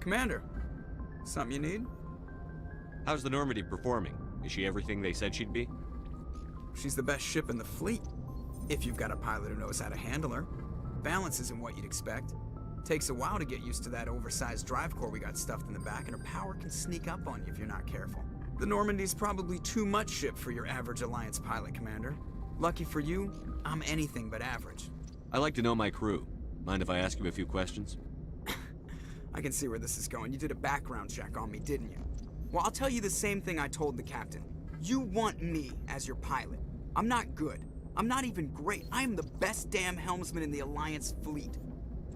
Commander, something you need? How's the Normandy performing? Is she everything they said she'd be? She's the best ship in the fleet, if you've got a pilot who knows how to handle her. Balance isn't what you'd expect. Takes a while to get used to that oversized drive core we got stuffed in the back, and her power can sneak up on you if you're not careful. The Normandy's probably too much ship for your average Alliance pilot, Commander. Lucky for you, I'm anything but average. I like to know my crew. Mind if I ask you a few questions? I can see where this is going. You did a background check on me, didn't you? Well, I'll tell you the same thing I told the captain. You want me as your pilot. I'm not good. I'm not even great. I am the best damn helmsman in the Alliance fleet.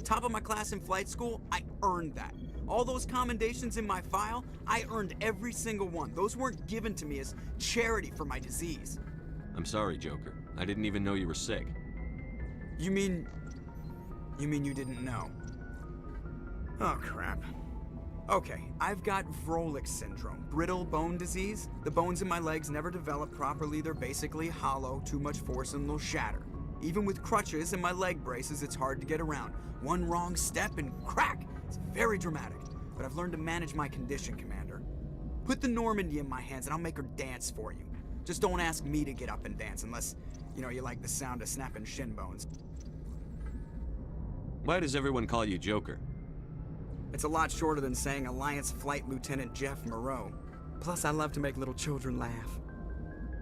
Top of my class in flight school, I earned that. All those commendations in my file, I earned every single one. Those weren't given to me as charity for my disease. I'm sorry, Joker. I didn't even know you were sick. You mean you didn't know? Oh, crap. Okay, I've got Vrolik syndrome, brittle bone disease. The bones in my legs never develop properly. They're basically hollow, too much force and they'll shatter. Even with crutches and my leg braces, it's hard to get around. One wrong step and crack! It's very dramatic, but I've learned to manage my condition, Commander. Put the Normandy in my hands and I'll make her dance for you. Just don't ask me to get up and dance unless, you like the sound of snapping shin bones. Why does everyone call you Joker? It's a lot shorter than saying Alliance Flight Lieutenant Jeff Moreau. Plus, I love to make little children laugh.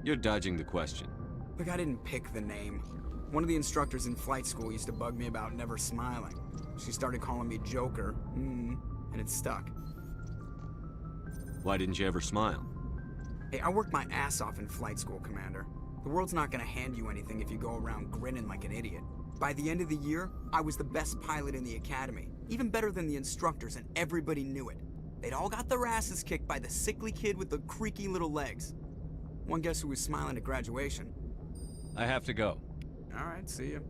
You're dodging the question. Look, I didn't pick the name. One of the instructors in flight school used to bug me about never smiling. She started calling me Joker, and it stuck. Why didn't you ever smile? Hey, I worked my ass off in flight school, Commander. The world's not gonna hand you anything if you go around grinning like an idiot. By the end of the year, I was the best pilot in the academy. Even better than the instructors, and everybody knew it. They'd all got their asses kicked by the sickly kid with the creaky little legs. One guess who was smiling at graduation? I have to go. All right, see you.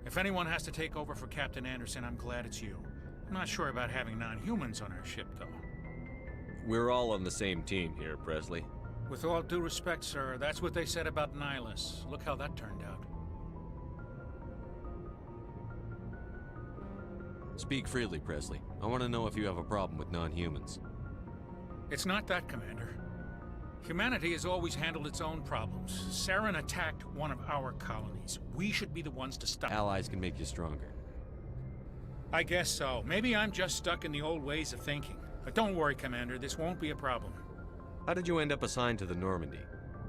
If anyone has to take over for Captain Anderson, I'm glad it's you. I'm not sure about having non-humans on our ship, though. We're all on the same team here, Presley. With all due respect, sir, that's what they said about Nihilus. Look how that turned out. Speak freely, Presley. I want to know if you have a problem with non-humans. It's not that, Commander. Humanity has always handled its own problems. Saren attacked one of our colonies. We should be the ones to stop. Allies can make you stronger. I guess so. Maybe I'm just stuck in the old ways of thinking. But don't worry, Commander, this won't be a problem. How did you end up assigned to the Normandy?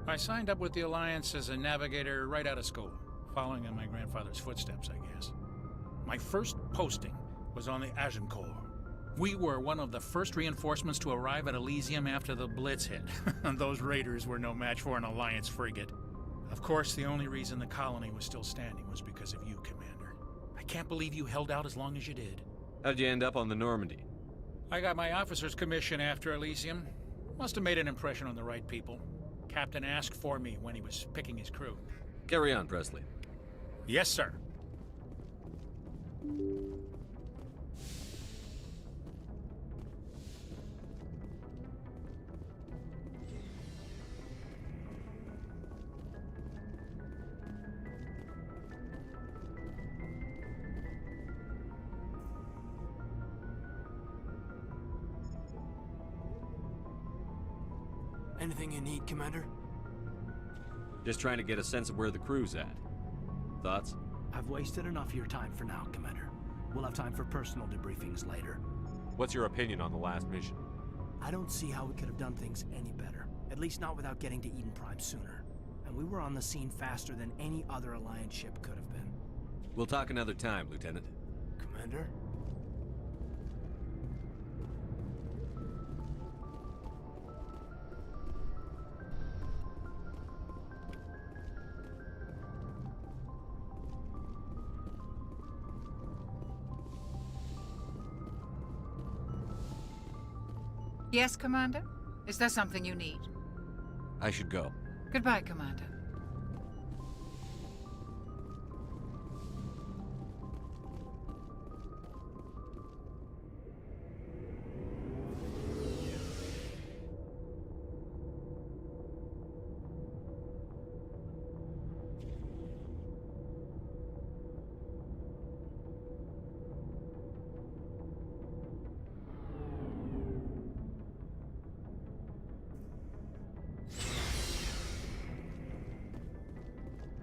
I signed up with the Alliance as a navigator right out of school, following in my grandfather's footsteps, I guess. My first posting was on the Agincourt. We were one of the first reinforcements to arrive at Elysium after the Blitz hit. Those raiders were no match for an Alliance frigate. Of course, the only reason the colony was still standing was because of you, Commander. I can't believe you held out as long as you did. How'd you end up on the Normandy? I got my officer's commission after Elysium. Must have made an impression on the right people. Captain asked for me when he was picking his crew. Carry on, Presley. Yes, sir. Anything you need, Commander? Just trying to get a sense of where the crew's at. Thoughts? I've wasted enough of your time for now, Commander. We'll have time for personal debriefings later. What's your opinion on the last mission? I don't see how we could have done things any better. At least not without getting to Eden Prime sooner. And we were on the scene faster than any other Alliance ship could have been. We'll talk another time, Lieutenant. Commander? Yes, Commander? Is there something you need? I should go. Goodbye, Commander.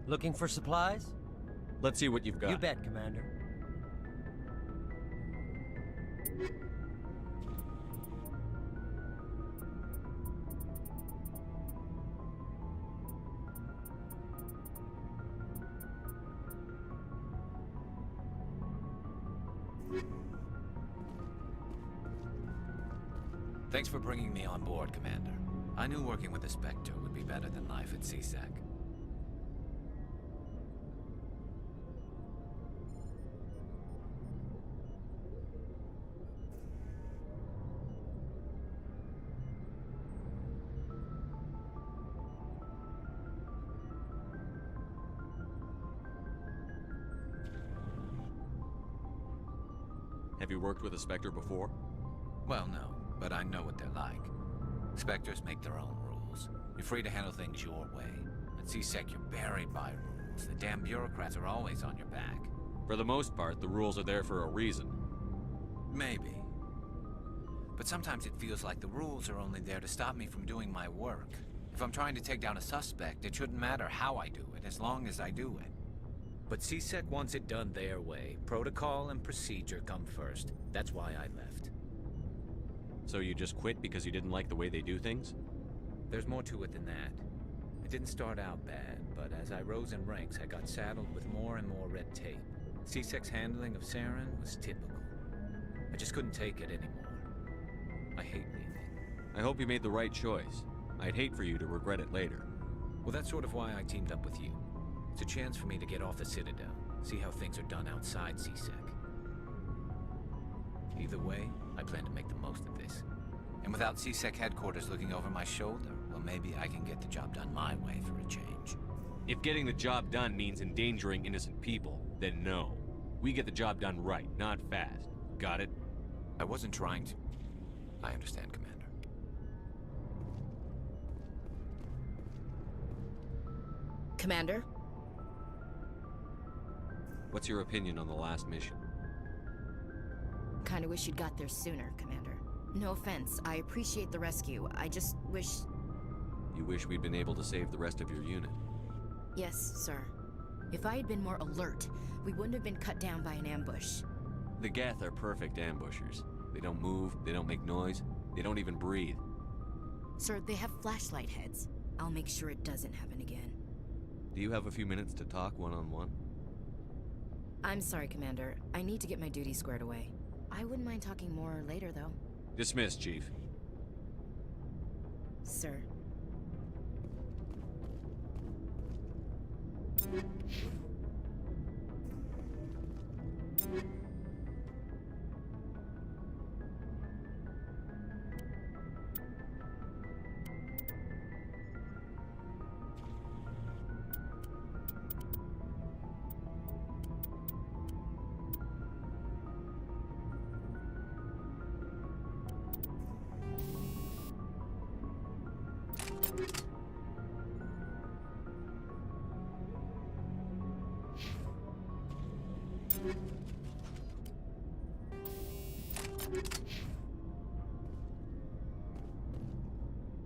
Looking for supplies? Let's see what you've got. You bet, Commander. Thanks for bringing me on board, Commander. I knew working with the Spectre would be better than life at CSEC. Have you worked with a Spectre before? Well, no, but I know what they're like. Spectres make their own rules. You're free to handle things your way. At CSEC, you're buried by rules. The damn bureaucrats are always on your back. For the most part, the rules are there for a reason. Maybe. But sometimes it feels like the rules are only there to stop me from doing my work. If I'm trying to take down a suspect, it shouldn't matter how I do it, as long as I do it. But CSEC wants it done their way. Protocol and procedure come first. That's why I left. So you just quit because you didn't like the way they do things? There's more to it than that. It didn't start out bad, but as I rose in ranks, I got saddled with more and more red tape. CSEC's handling of Saren was typical. I just couldn't take it anymore. I hate leaving. I hope you made the right choice. I'd hate for you to regret it later. Well, that's sort of why I teamed up with you. It's a chance for me to get off the Citadel, see how things are done outside CSEC. Either way, I plan to make the most of this. And without CSEC headquarters looking over my shoulder, well, maybe I can get the job done my way for a change. If getting the job done means endangering innocent people, then no. We get the job done right, not fast. Got it? I wasn't trying to. I understand, Commander. Commander? What's your opinion on the last mission? Kinda wish you'd got there sooner, Commander. No offense, I appreciate the rescue. I just wish... You wish we'd been able to save the rest of your unit? Yes, sir. If I had been more alert, we wouldn't have been cut down by an ambush. The Geth are perfect ambushers. They don't move, they don't make noise, they don't even breathe. Sir, they have flashlight heads. I'll make sure it doesn't happen again. Do you have a few minutes to talk one-on-one? I'm sorry, Commander. I need to get my duties squared away. I wouldn't mind talking more later, though. Dismissed, Chief. Sir.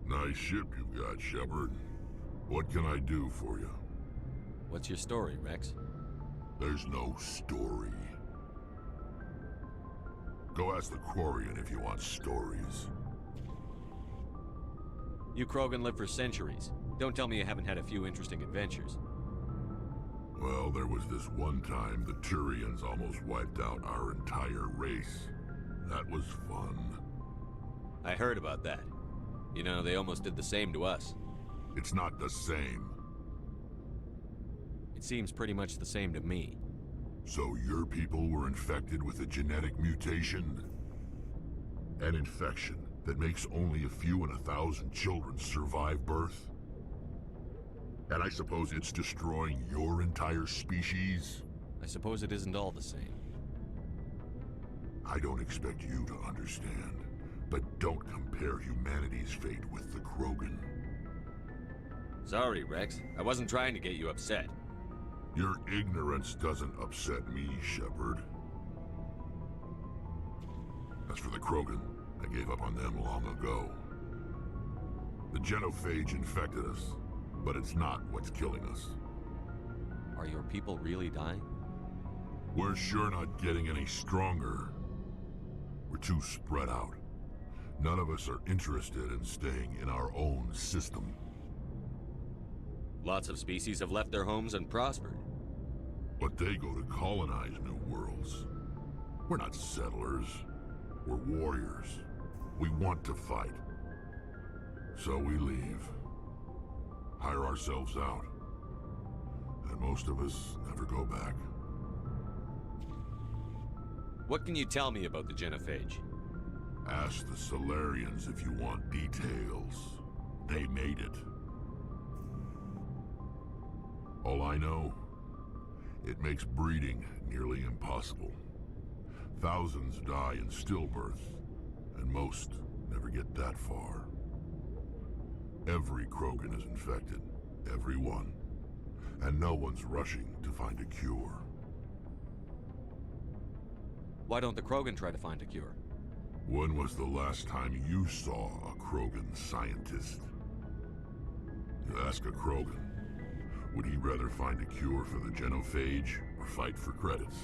Nice ship you've got, Shepard. What can I do for you? What's your story, Rex? There's no story. Go ask the Quarian if you want stories. You Krogan live for centuries. Don't tell me you haven't had a few interesting adventures. Well, there was this one time the Turians almost wiped out our entire race. That was fun. I heard about that. You know, they almost did the same to us. It's not the same. It seems pretty much the same to me. So your people were infected with a genetic mutation? An infection that makes only a few in 1,000 children survive birth? And I suppose it's destroying your entire species? I suppose it isn't all the same. I don't expect you to understand, but don't compare humanity's fate with the Krogan. Sorry, Rex. I wasn't trying to get you upset. Your ignorance doesn't upset me, Shepard. As for the Krogan, I gave up on them long ago. The genophage infected us, but it's not what's killing us. Are your people really dying? We're sure not getting any stronger. We're too spread out. None of us are interested in staying in our own system. Lots of species have left their homes and prospered. But they go to colonize new worlds. We're not settlers. We're warriors. We want to fight. So we leave. Hire ourselves out. And most of us never go back. What can you tell me about the Genophage? Ask the Solarians if you want details. They made it. All I know, it makes breeding nearly impossible. Thousands die in stillbirth, and most never get that far. Every Krogan is infected. Every one. And no one's rushing to find a cure. Why don't the Krogan try to find a cure? When was the last time you saw a Krogan scientist? You ask a Krogan, would he rather find a cure for the Genophage or fight for credits?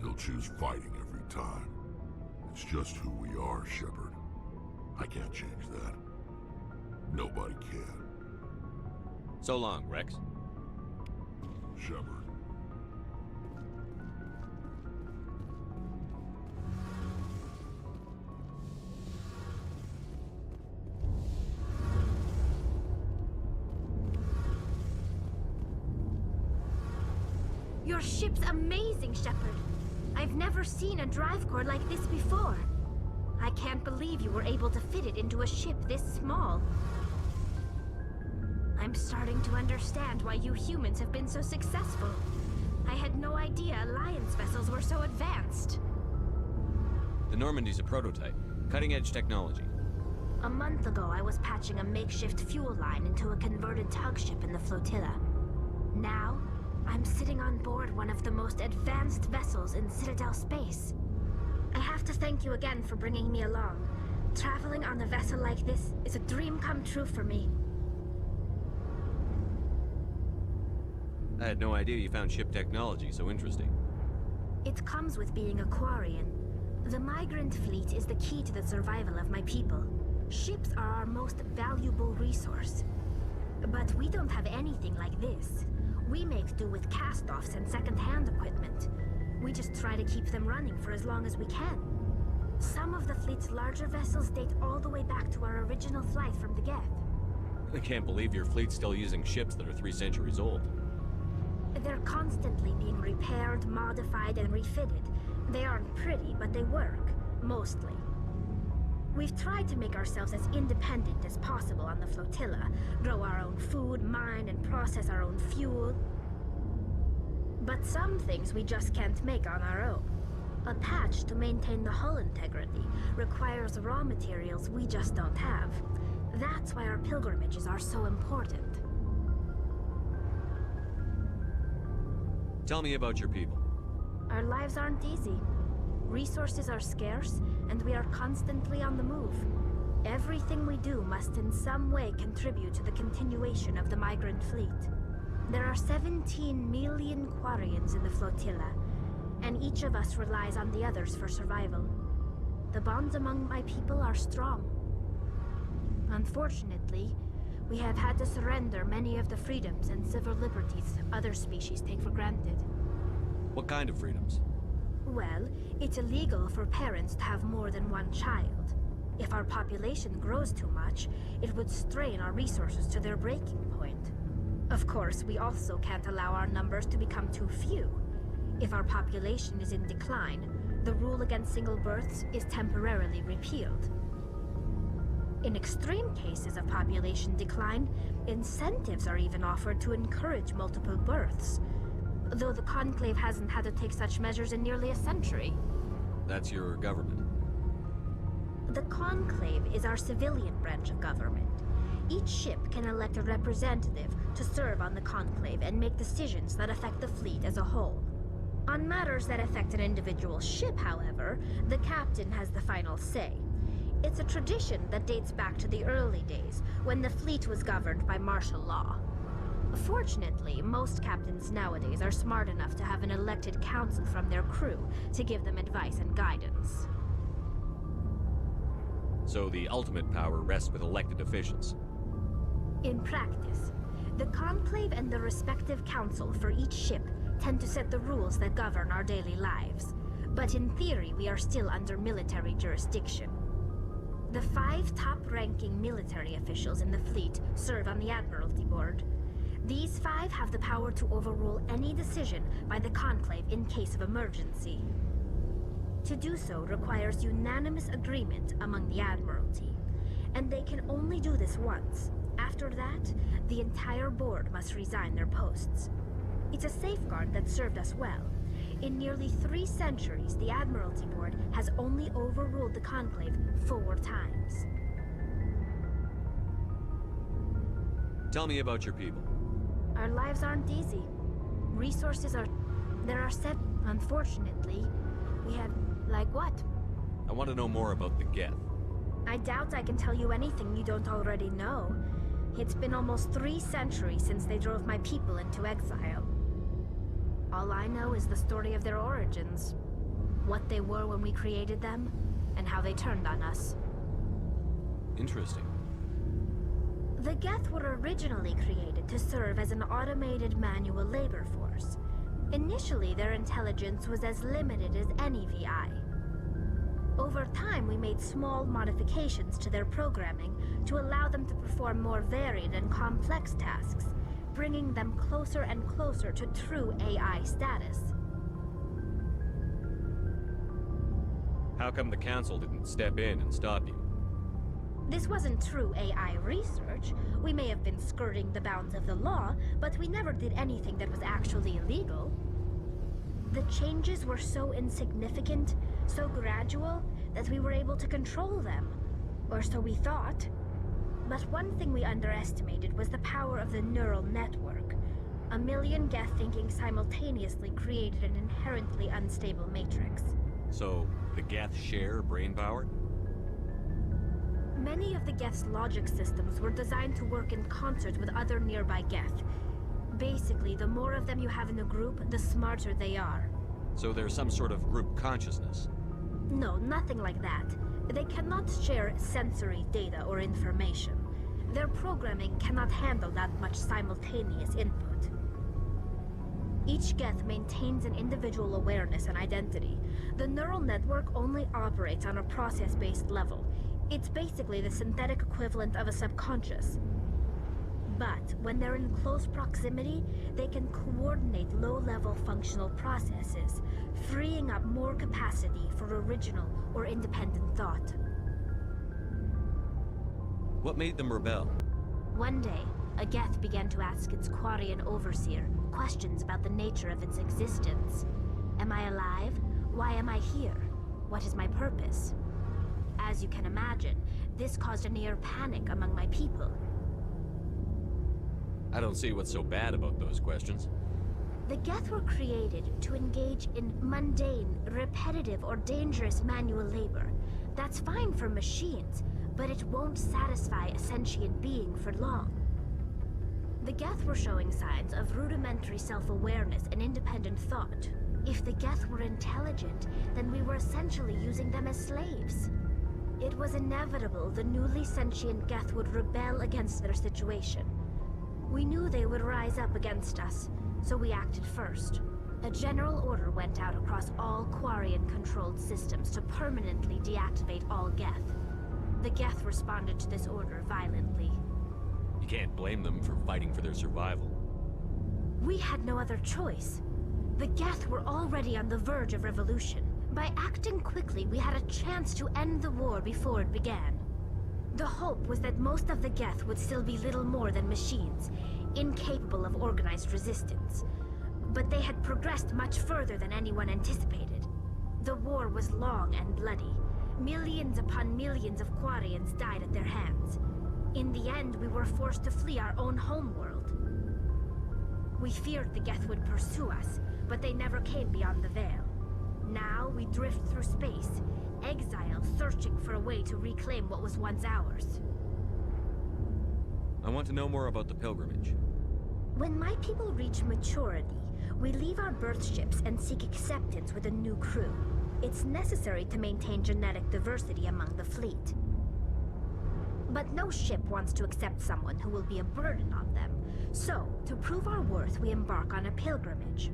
He'll choose fighting every time. It's just who we are, Shepard. I can't change that. Nobody can. So long, Rex. Shepard. Your ship's amazing, Shepard. I've never seen a drive core like this before. I can't believe you were able to fit it into a ship this small. I'm starting to understand why you humans have been so successful. I had no idea Alliance vessels were so advanced. The Normandy's a prototype. Cutting-edge technology. A month ago, I was patching a makeshift fuel line into a converted tug ship in the flotilla. Now, I'm sitting on board one of the most advanced vessels in Citadel space. I have to thank you again for bringing me along. Traveling on a vessel like this is a dream come true for me. I had no idea you found ship technology so interesting. It comes with being a Quarian. The migrant fleet is the key to the survival of my people. Ships are our most valuable resource. But we don't have anything like this. We make do with cast-offs and second-hand equipment. We just try to keep them running for as long as we can. Some of the fleet's larger vessels date all the way back to our original flight from the Geth. I can't believe your fleet's still using ships that are 3 centuries old. They're constantly being repaired, modified, and refitted. They aren't pretty, but they work. Mostly. We've tried to make ourselves as independent as possible on the flotilla, grow our own food, mine, and process our own fuel. But some things we just can't make on our own. A patch to maintain the hull integrity requires raw materials we just don't have. That's why our pilgrimages are so important. Tell me about your people. Our lives aren't easy. Resources are scarce, and we are constantly on the move. Everything we do must in some way contribute to the continuation of the migrant fleet. There are 17 million Quarians in the flotilla, and each of us relies on the others for survival. The bonds among my people are strong. Unfortunately, we have had to surrender many of the freedoms and civil liberties other species take for granted. What kind of freedoms? Well, it's illegal for parents to have more than one child. If our population grows too much, it would strain our resources to their breaking point. Of course, we also can't allow our numbers to become too few. If our population is in decline, the rule against single births is temporarily repealed. In extreme cases of population decline, incentives are even offered to encourage multiple births, though the Conclave hasn't had to take such measures in nearly a century. That's your government. The Conclave is our civilian branch of government. Each ship can elect a representative to serve on the Conclave and make decisions that affect the fleet as a whole. On matters that affect an individual ship, however, the captain has the final say. It's a tradition that dates back to the early days, when the fleet was governed by martial law. Fortunately, most captains nowadays are smart enough to have an elected council from their crew to give them advice and guidance. So the ultimate power rests with elected officials. In practice, the Conclave and the respective council for each ship tend to set the rules that govern our daily lives. But in theory, we are still under military jurisdiction. The 5 top-ranking military officials in the fleet serve on the Admiralty Board. These 5 have the power to overrule any decision by the Conclave in case of emergency. To do so requires unanimous agreement among the Admiralty, and they can only do this once. After that, the entire board must resign their posts. It's a safeguard that served us well. In nearly 3 centuries, the Admiralty Board has only overruled the Conclave 4 times. Tell me about your people. Our lives aren't easy. Resources are... There are set... Unfortunately, we had... Like what? I want to know more about the Geth. I doubt I can tell you anything you don't already know. It's been almost 3 centuries since they drove my people into exile. All I know is the story of their origins. What they were when we created them, and how they turned on us. Interesting. The Geth were originally created to serve as an automated manual labor force. Initially, their intelligence was as limited as any VI. Over time, we made small modifications to their programming to allow them to perform more varied and complex tasks, bringing them closer and closer to true AI status. How come the Council didn't step in and stop you? This wasn't true AI research. We may have been skirting the bounds of the law, but we never did anything that was actually illegal. The changes were so insignificant, so gradual, that we were able to control them. Or so we thought. But one thing we underestimated was the power of the neural network. A million Geth thinking simultaneously created an inherently unstable matrix. So, the Geth share brain power? Many of the Geth's logic systems were designed to work in concert with other nearby Geth. Basically, the more of them you have in a group, the smarter they are. So there's some sort of group consciousness? No, nothing like that. They cannot share sensory data or information. Their programming cannot handle that much simultaneous input. Each Geth maintains an individual awareness and identity. The neural network only operates on a process-based level. It's basically the synthetic equivalent of a subconscious. But when they're in close proximity, they can coordinate low-level functional processes, freeing up more capacity for original or independent thought. What made them rebel? One day, a Geth began to ask its Quarian overseer questions about the nature of its existence. Am I alive? Why am I here? What is my purpose? As you can imagine, this caused a near panic among my people. I don't see what's so bad about those questions. The Geth were created to engage in mundane, repetitive, or dangerous manual labor. That's fine for machines, but it won't satisfy a sentient being for long. The Geth were showing signs of rudimentary self-awareness and independent thought. If the Geth were intelligent, then we were essentially using them as slaves. It was inevitable the newly sentient Geth would rebel against their situation. We knew they would rise up against us, so we acted first. A general order went out across all Quarian-controlled systems to permanently deactivate all Geth. The Geth responded to this order violently. You can't blame them for fighting for their survival. We had no other choice. The Geth were already on the verge of revolution. By acting quickly, we had a chance to end the war before it began. The hope was that most of the Geth would still be little more than machines, incapable of organized resistance. But they had progressed much further than anyone anticipated. The war was long and bloody. Millions upon millions of Quarians died at their hands. In the end, we were forced to flee our own homeworld. We feared the Geth would pursue us, but they never came beyond the Veil. Now we drift through space, exile, searching for a way to reclaim what was once ours. I want to know more about the pilgrimage. When my people reach maturity, we leave our birth ships and seek acceptance with a new crew. It's necessary to maintain genetic diversity among the fleet. But no ship wants to accept someone who will be a burden on them. So, to prove our worth, we embark on a pilgrimage.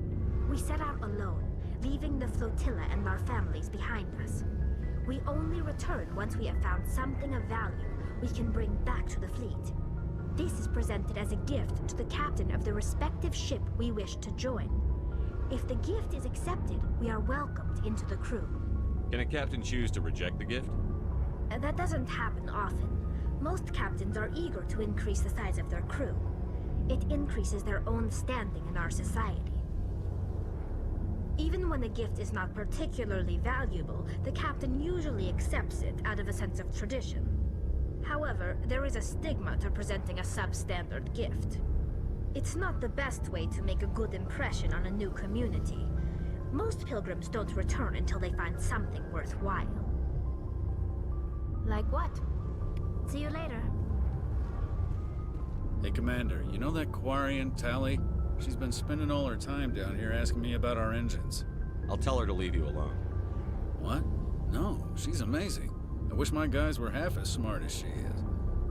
We set out alone, leaving the flotilla and our families behind us. We only return once we have found something of value we can bring back to the fleet. This is presented as a gift to the captain of the respective ship we wish to join. If the gift is accepted, we are welcomed into the crew. Can a captain choose to reject the gift? That doesn't happen often. Most captains are eager to increase the size of their crew. It increases their own standing in our society. Even when a gift is not particularly valuable, the captain usually accepts it out of a sense of tradition. However, there is a stigma to presenting a substandard gift. It's not the best way to make a good impression on a new community. Most pilgrims don't return until they find something worthwhile. Like what? See you later. Hey, Commander, you know that Quarian, Tali? She's been spending all her time down here asking me about our engines. I'll tell her to leave you alone. What? No, she's amazing. I wish my guys were half as smart as she is.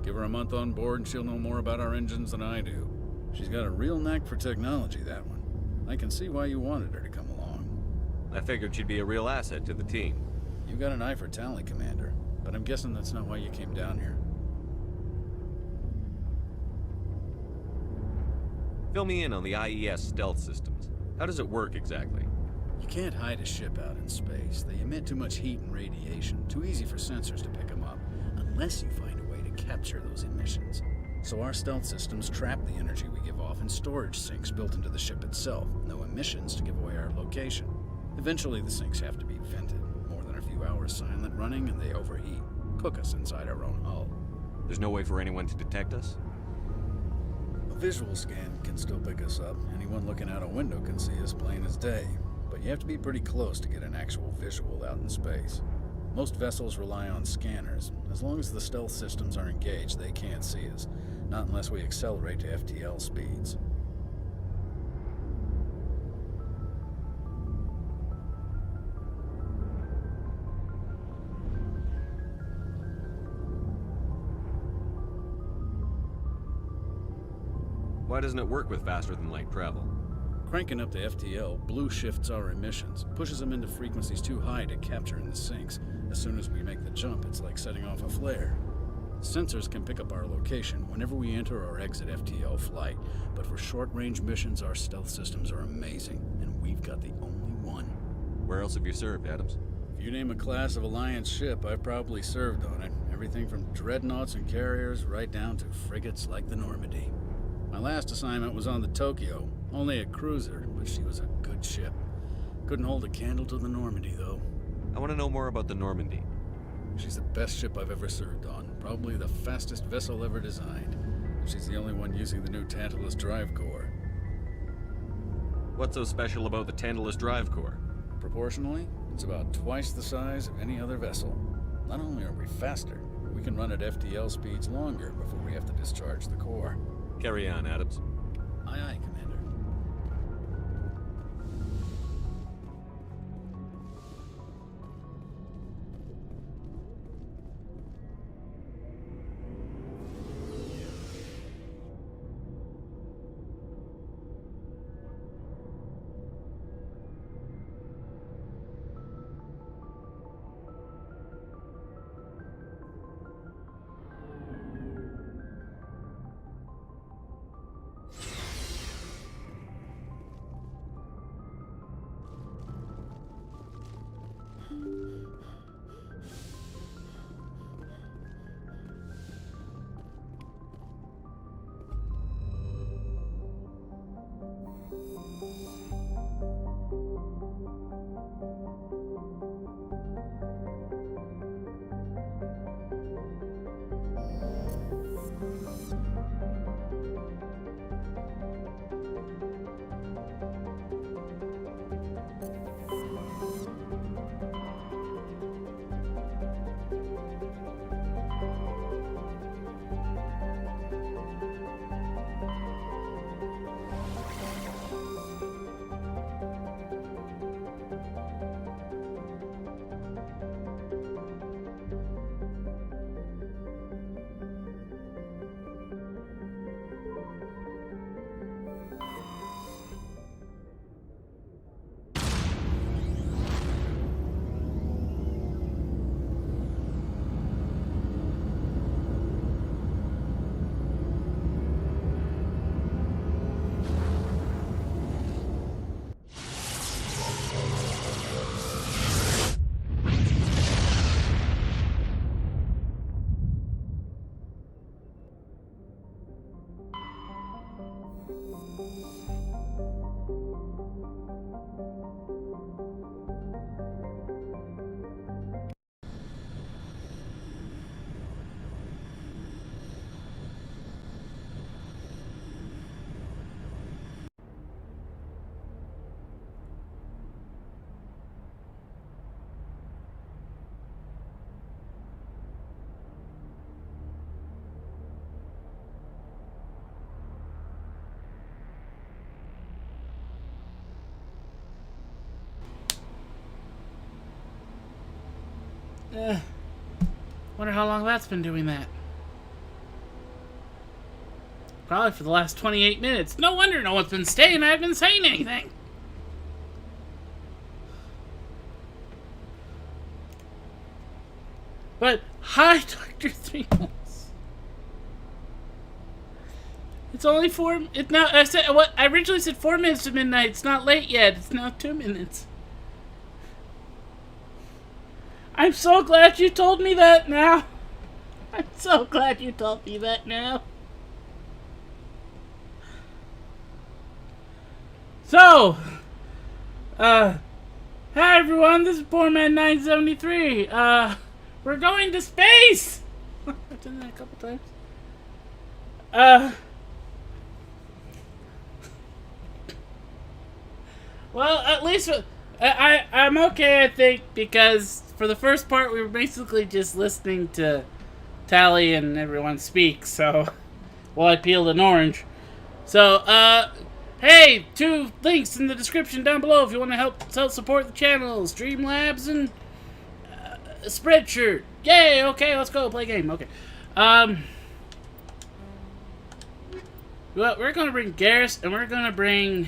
Give her a month on board and she'll know more about our engines than I do. She's got a real knack for technology, that one. I can see why you wanted her to come along. I figured she'd be a real asset to the team. You got an eye for Tali, Commander, but I'm guessing that's not why you came down here. Fill me in on the IES stealth systems. How does it work exactly? You can't hide a ship out in space. They emit too much heat and radiation, too easy for sensors to pick them up, unless you find a way to capture those emissions. So our stealth systems trap the energy we give off in storage sinks built into the ship itself. No emissions to give away our location. Eventually the sinks have to be vented. More than a few hours silent running and they overheat. Cook us inside our own hull. There's no way for anyone to detect us? A visual scan can still pick us up. Anyone looking out a window can see us plain as day. But you have to be pretty close to get an actual visual out in space. Most vessels rely on scanners. As long as the stealth systems are engaged, they can't see us. Not unless we accelerate to FTL speeds. Why doesn't it work with faster than light travel? Cranking up to FTL blue shifts our emissions, pushes them into frequencies too high to capture in the sinks. As soon as we make the jump, it's like setting off a flare. Sensors can pick up our location whenever we enter or exit FTL flight, but for short-range missions, our stealth systems are amazing, and we've got the only one. Where else have you served, Adams? If you name a class of Alliance ship, I've probably served on it. Everything from dreadnoughts and carriers right down to frigates like the Normandy. My last assignment was on the Tokyo, only a cruiser, but she was a good ship. Couldn't hold a candle to the Normandy, though. I want to know more about the Normandy. She's the best ship I've ever served on, probably the fastest vessel ever designed. She's the only one using the new Tantalus drive core. What's so special about the Tantalus drive core? Proportionally, it's about twice the size of any other vessel. Not only are we faster, we can run at FTL speeds longer before we have to discharge the core. Carry on, Adams. Aye, aye, Commander. Wonder how long that's been doing that. Probably for the last 28 minutes. No wonder no one's been staying. I haven't been saying anything. But, hi, Dr. Threeples. It's only 4... It's now... I originally said 4 minutes to midnight. It's not late yet. It's now 2 minutes. I'm so glad you told me that now. I'm so glad you told me that now. So, hi everyone, this is Poor Man 973. We're going to space! I've done that a couple times. Well, at least I'm okay, I think, because for the first part we were basically just listening to Tali and everyone speak, so while I peeled an orange. So, hey, 2 links in the description down below if you want to help support the channel. Streamlabs and Spreadshirt. Yay, okay, let's go play a game. Okay. Well, we're gonna bring Garrus and we're gonna bring...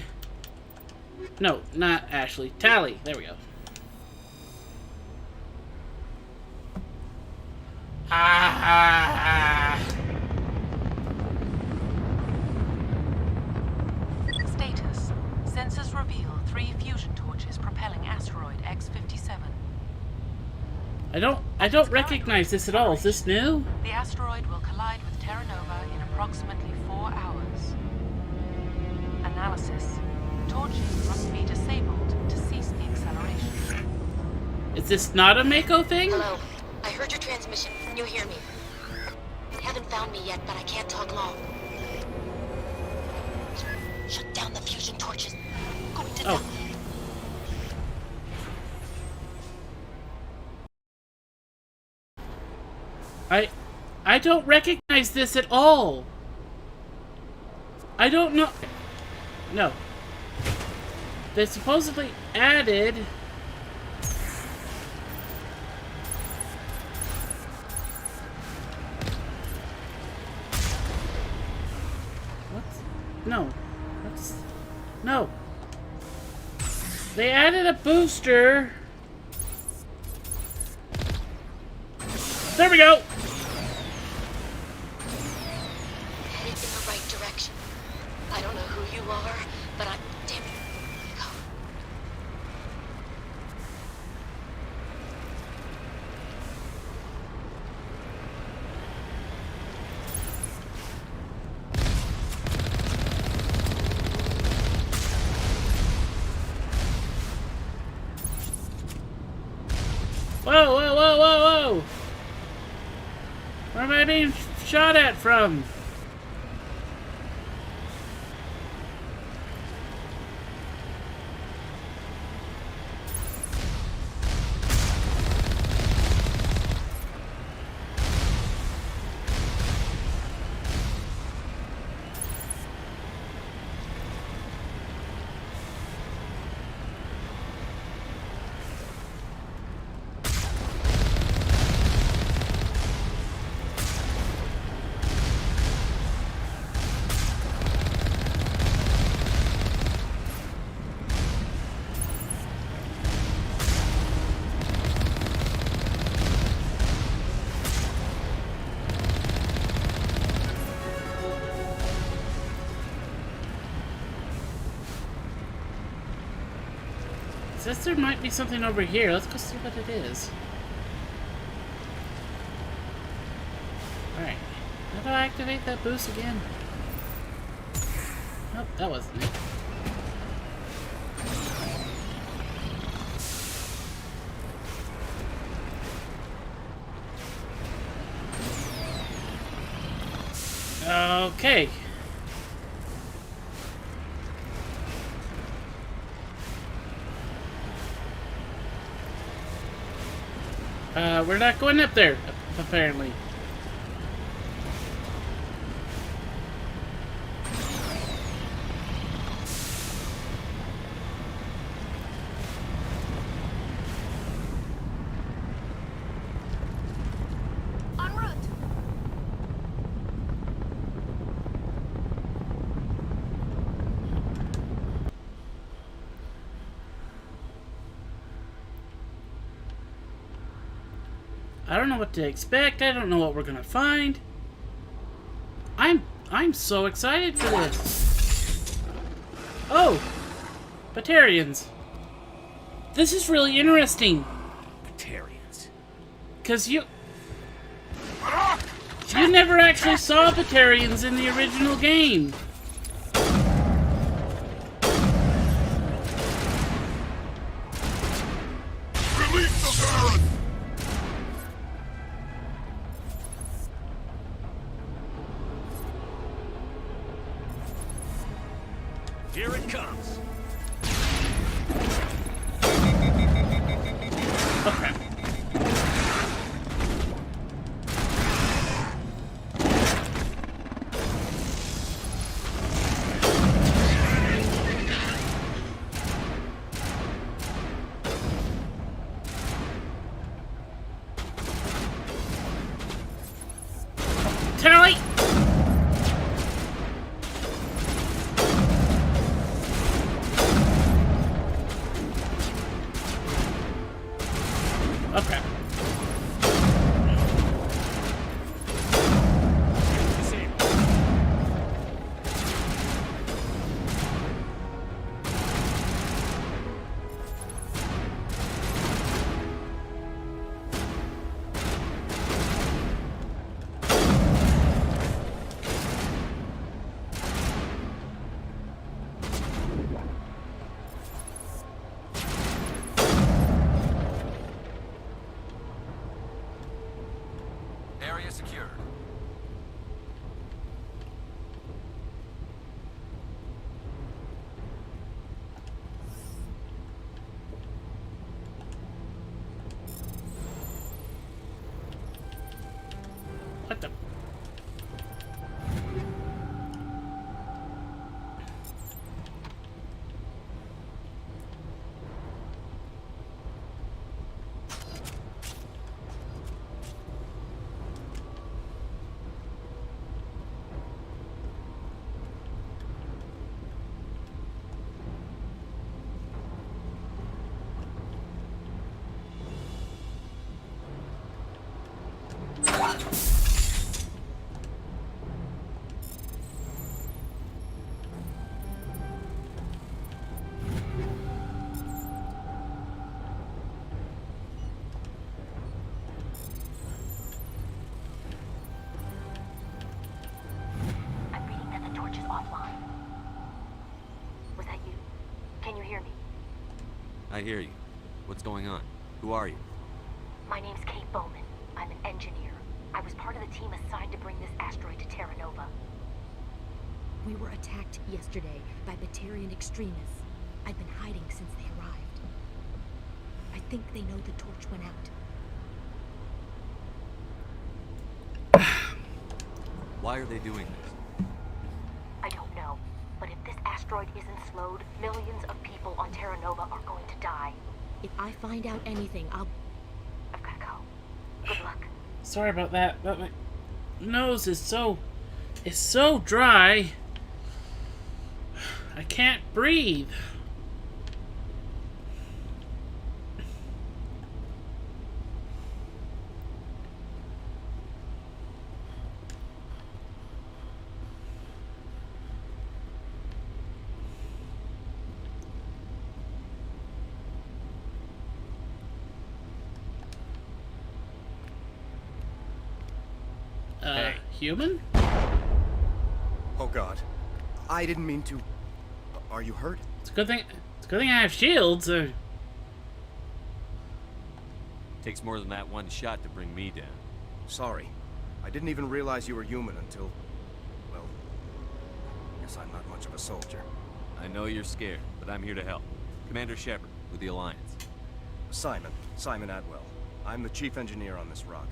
No, not Ashley. Tali. There we go. Status. Sensors reveal 3 fusion torches propelling asteroid X-57. I don't recognize this at all. Is this new? The asteroid will collide with Terra Nova in approximately 4 hours. Analysis. Torches must be disabled to cease the acceleration. Is this not a Mako thing? Hello. I heard your transmission. Can you hear me? They haven't found me yet, but I can't talk long. Shut down the fusion torches. I'm going to die. I don't recognize this at all. I don't know. No. They supposedly added... What? No. That's... No. They added a booster. There we go. Headed in the right direction. I don't know who you are, but I'm... Damn it. Go. Whoa, whoa, whoa, whoa, whoa! Where am I being shot at from? Says there might be something over here. Let's go see what it is. Alright. How do I activate that boost again? Nope, that wasn't it. Okay. We're not going up there, apparently. En route. I don't know what to expect. I don't know what we're gonna find. I'm so excited for this. Oh, Batarians. This is really interesting. Batarians. Cause you never actually saw Batarians in the original game. Release the Baron! Here it comes. Okay. Tally! Okay. Area secure. What the? I'm reading that the torch is offline. Was that you? Can you hear me? I hear you. What's going on? Who are you? My name's Kate Bowman. I'm an engineer. I was part of the team assigned to bring this asteroid to Terra Nova. We were attacked yesterday by Batarian extremists. I've been hiding since they arrived. I think they know the torch went out. Why are they doing this? I don't know, but if this asteroid isn't slowed, millions of people on Terra Nova are going to die. If I find out anything, I've gotta go. Good luck. Sorry about that, but my nose is so dry. I can't breathe. Human? Oh God, I didn't mean to. Are you hurt? It's a good thing. It's a good thing I have shields. Takes more than that one shot to bring me down. Sorry, I didn't even realize you were human until, well, Guess I'm not much of a soldier. I know you're scared, but I'm here to help. Commander Shepard, with the Alliance. Simon Atwell. I'm the chief engineer on this rock.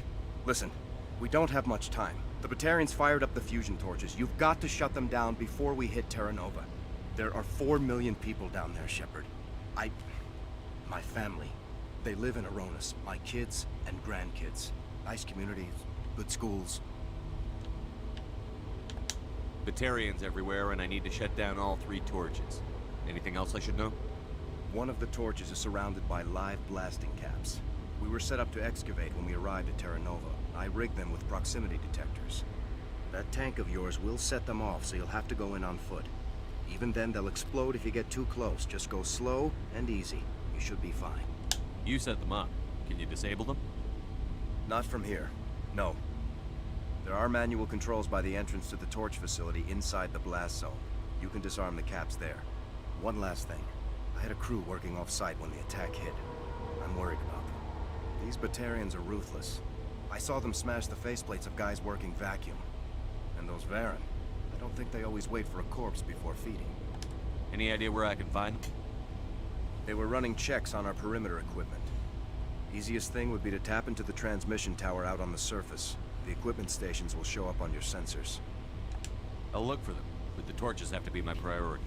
Listen, we don't have much time. The Batarians fired up the fusion torches. You've got to shut them down before we hit Terra Nova. There are 4 million people down there, Shepard. My family, they live in Aronis. My kids and grandkids. Nice communities, good schools. Batarians everywhere, and I need to shut down all 3 torches. Anything else I should know? One of the torches is surrounded by live blasting caps. We were set up to excavate when we arrived at Terra Nova. I rigged them with proximity detectors. That tank of yours will set them off, so you'll have to go in on foot. Even then, they'll explode if you get too close. Just go slow and easy. You should be fine. You set them up. Can you disable them? Not from here. No. There are manual controls by the entrance to the torch facility inside the blast zone. You can disarm the caps there. One last thing. I had a crew working off-site when the attack hit. I'm worried about them. These Batarians are ruthless. I saw them smash the faceplates of guys working vacuum. And those Varen, I don't think they always wait for a corpse before feeding. Any idea where I can find them? They were running checks on our perimeter equipment. Easiest thing would be to tap into the transmission tower out on the surface. The equipment stations will show up on your sensors. I'll look for them, but the torches have to be my priority.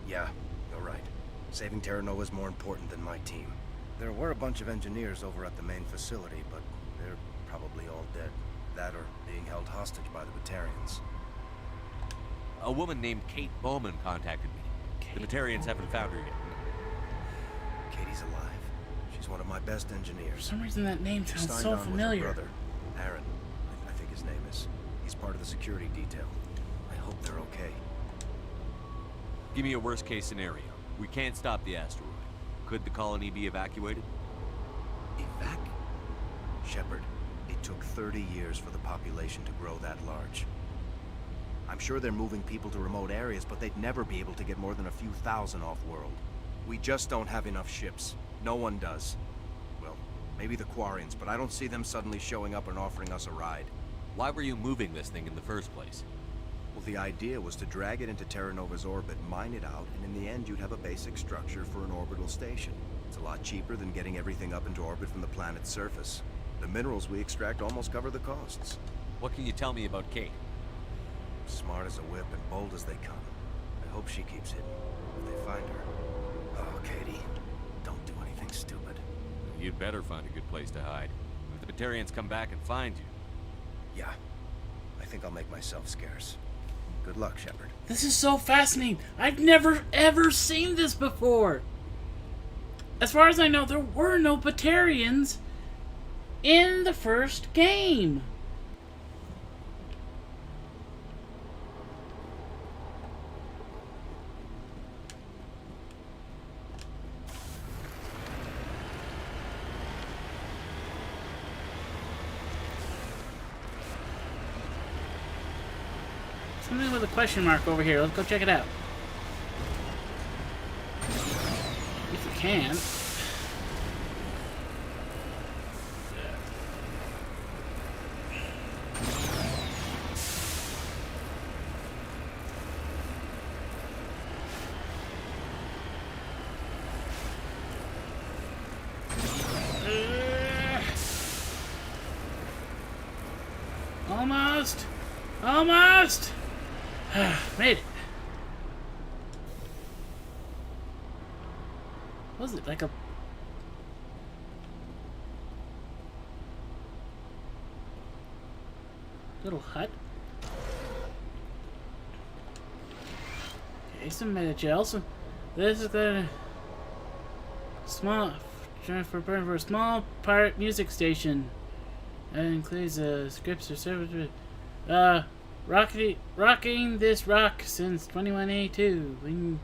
Yeah, you're right. Saving Terra Nova is more important than my team. There were a bunch of engineers over at the main facility, but they're probably all dead. That or being held hostage by the Batarians. A woman named Kate Bowman contacted me. The Batarians haven't found her yet. Katie's alive. She's one of my best engineers. For some reason that name She sounds signed so on with her familiar. brother, Aaron, I think his name is. He's part of the security detail. I hope they're okay. Give me a worst-case scenario. We can't stop the asteroid. Could the colony be evacuated? Shepard, it took 30 years for the population to grow that large. I'm sure they're moving people to remote areas, but they'd never be able to get more than a few thousand off-world. We just don't have enough ships. No one does. Well, maybe the Quarians, but I don't see them suddenly showing up and offering us a ride. Why were you moving this thing in the first place? Well, the idea was to drag it into Terra Nova's orbit, mine it out, and in the end you'd have a basic structure for an orbital station. It's a lot cheaper than getting everything up into orbit from the planet's surface. The minerals we extract almost cover the costs. What can you tell me about Kate? Smart as a whip and bold as they come. I hope she keeps hidden, if they find her. Oh, Katie, don't do anything stupid. You'd better find a good place to hide. If the Batarians come back and find you. Yeah, I think I'll make myself scarce. Good luck, Shepard. This is so fascinating. I've never ever seen this before. As far as I know, there were no Batarians in the first game. Something with a question mark over here. Let's go check it out. If you can. Almost! Almost! Made it. What was it like a little hut? Okay, some Metagel. Some. This is the small for a small pirate music station. That includes scripts or services. Rocking this rock since 2182. When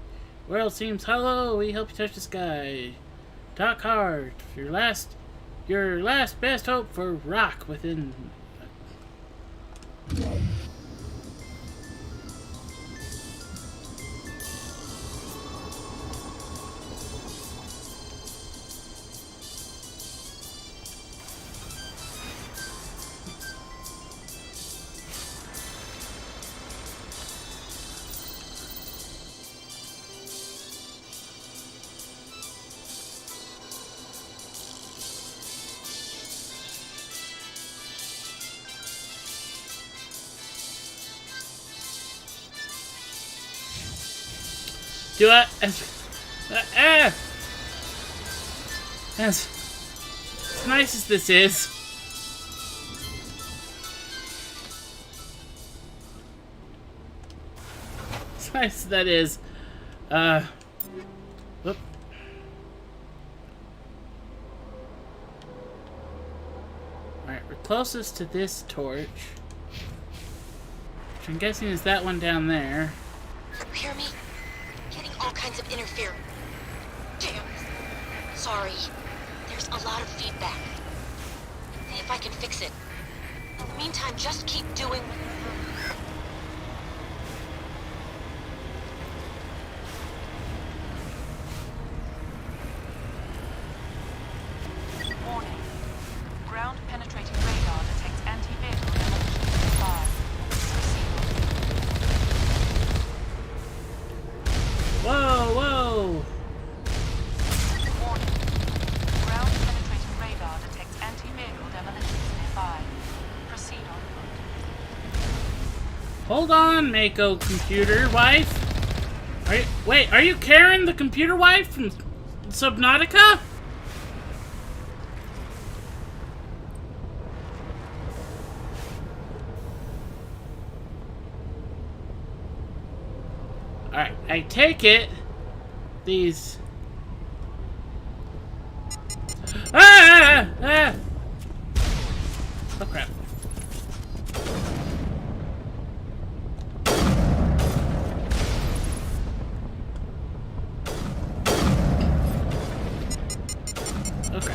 world seems hollow, we help you touch the sky. Talk hard. Your last best hope for rock within. Do I? As nice as this is. As nice as that is. Whoop. Alright, we're closest to this torch. Which I'm guessing is that one down there. You hear me? Getting all kinds of interference. Damn. Sorry. There's a lot of feedback. See if I can fix it. In the meantime, just keep doing what you're doing. Warning. Ground penetrating radar detects anti-vehicle demolition nearby. Proceed. Whoa, whoa! Warning. Ground penetrating radar detects anti-vehicle demolitions nearby. Proceed on foot. Hold on, Mako computer wife. Wait, are you Karen, the computer wife from Subnautica? Alright, I take it these... Ah! Oh crap. Okay.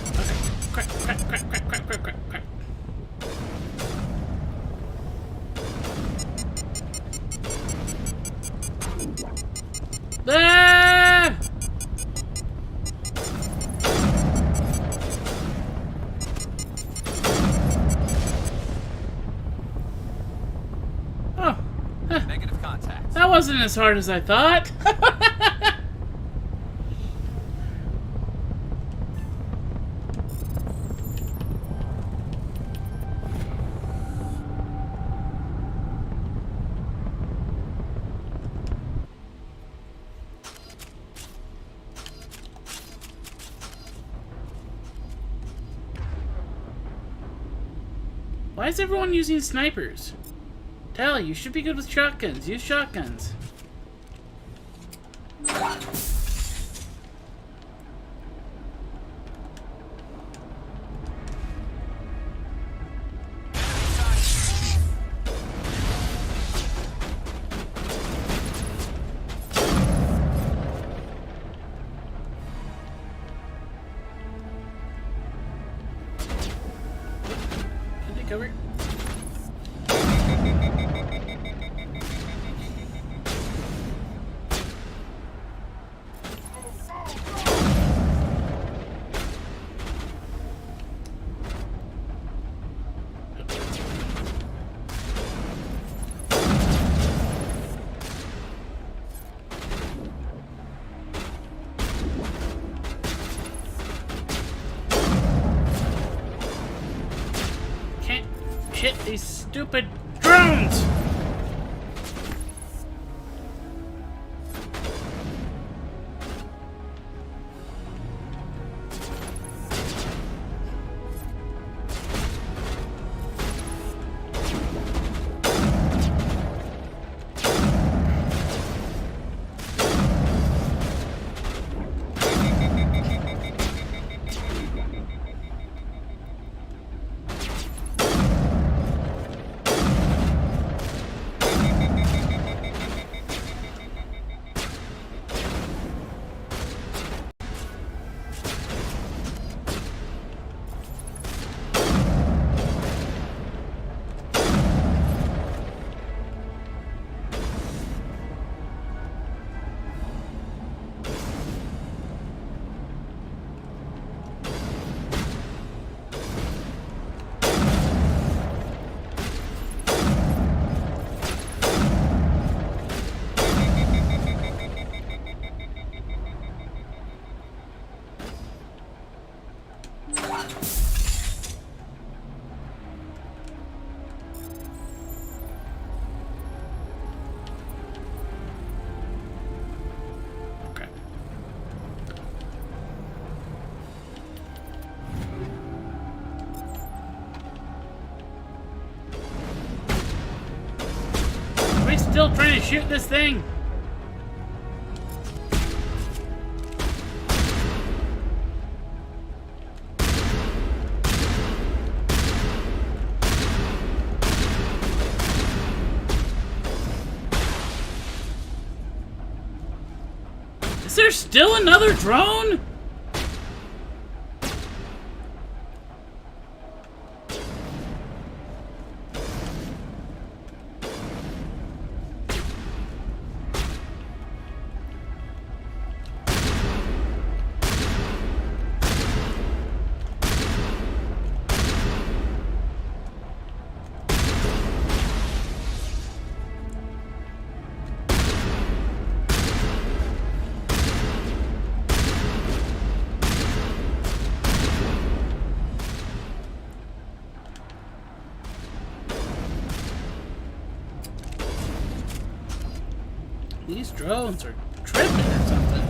Crap. Ah! Oh. Negative contact. That wasn't as hard as I thought. Why is everyone using snipers? Tally, you should be good with shotguns. Use shotguns. Cover. Hit these stupid drones! still trying to shoot this thing? Is there still another drone? These drones are tripping or something.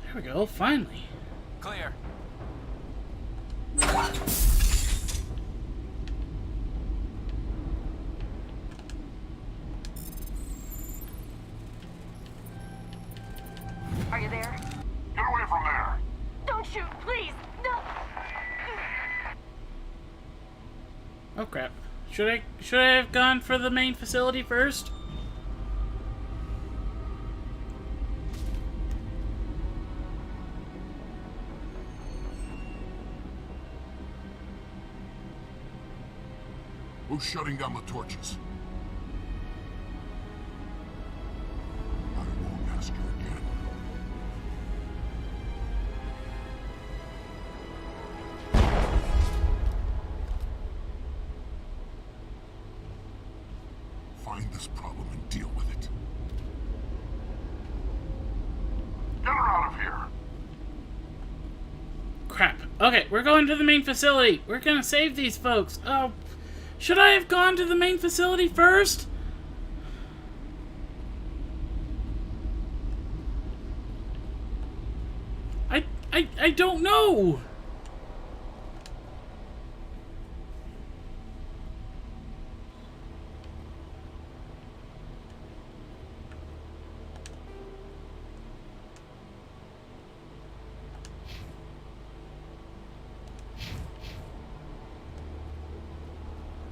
There we go, finally. Clear. Are you there? Get away from there! Don't shoot, please! No! Oh crap. Should I have gone for the main facility first? Who's shutting down the torches? I won't ask you again. Find this problem and deal with it. Get her out of here! Crap. Okay, we're going to the main facility. We're gonna save these folks. Oh, should I have gone to the main facility first? I don't know.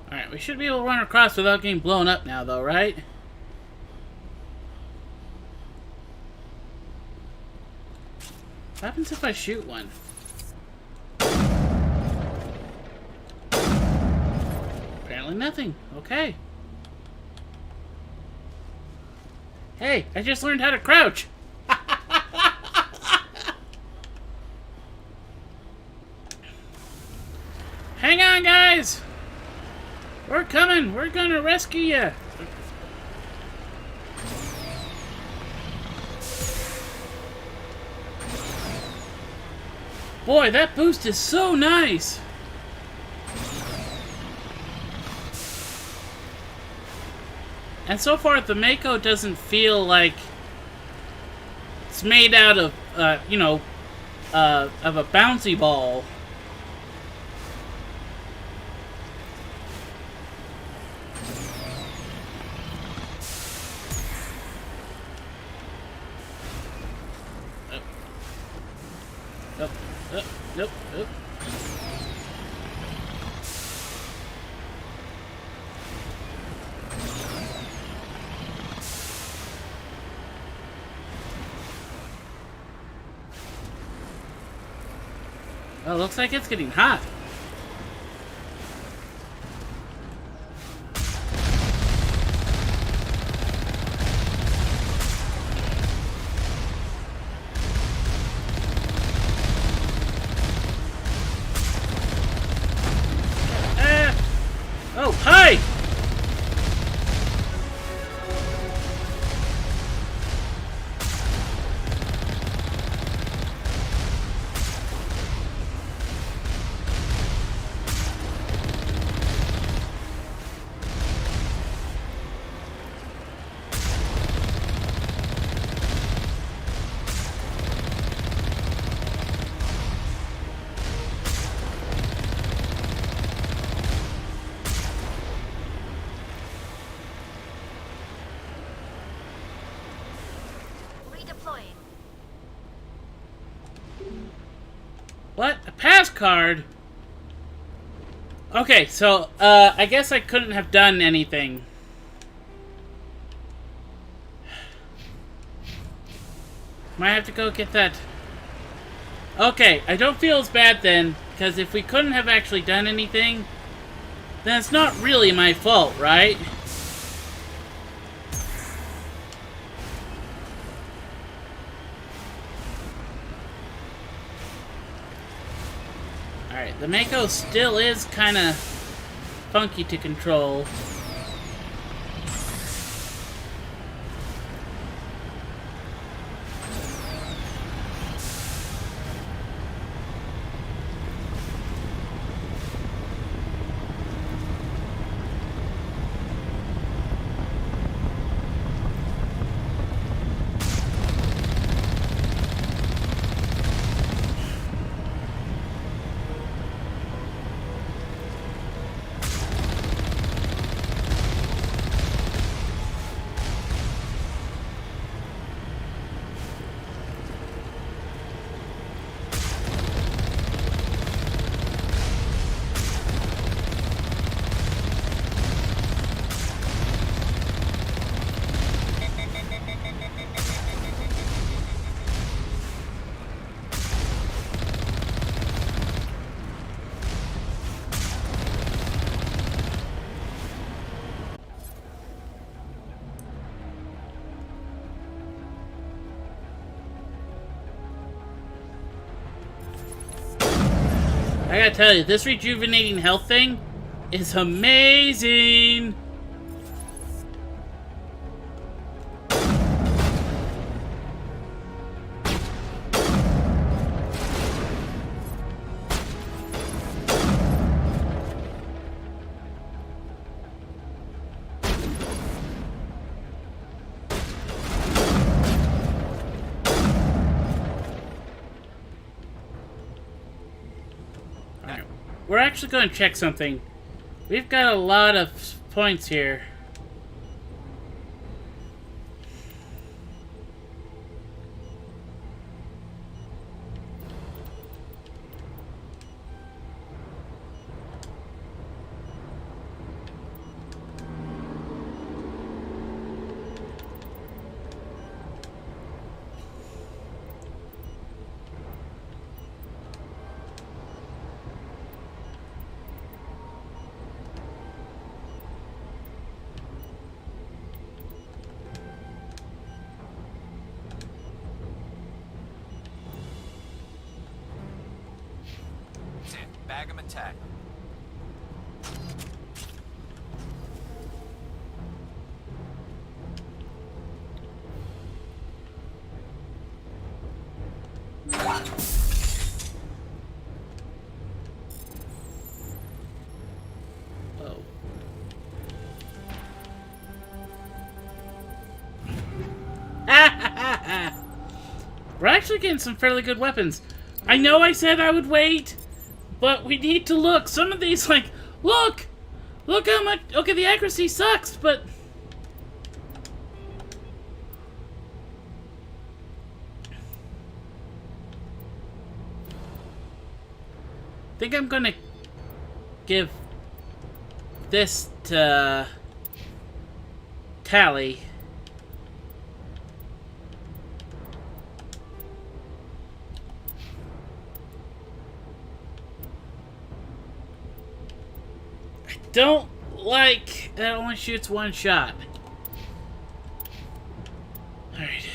Alright, we should be able to run across without getting blown up now, though, right? What happens if I shoot one? Apparently nothing. Okay. Hey, I just learned how to crouch! Hang on, guys! We're coming! We're gonna rescue you! Boy, that boost is so nice! And so far, the Mako doesn't feel like it's made out of, you know, of a bouncy ball. Nope. Well, looks like it's getting hot. Oh, hi! Redeploying. What? A pass card? Okay, so, I guess I couldn't have done anything. Might have to go get that. Okay, I don't feel as bad then, because if we couldn't have actually done anything, then it's not really my fault, right? Alright, the Mako still is kind of funky to control. I gotta tell you, this rejuvenating health thing is amazing! We're actually going to check something. We've got a lot of points here. Bag 'em and tag 'em. We're actually getting some fairly good weapons. I know I said I would wait, but we need to look. Some of these, like, look! Look how much... Okay, the accuracy sucks, but... I think I'm gonna give this to Tali. Don't like that it only shoots one shot. Alright.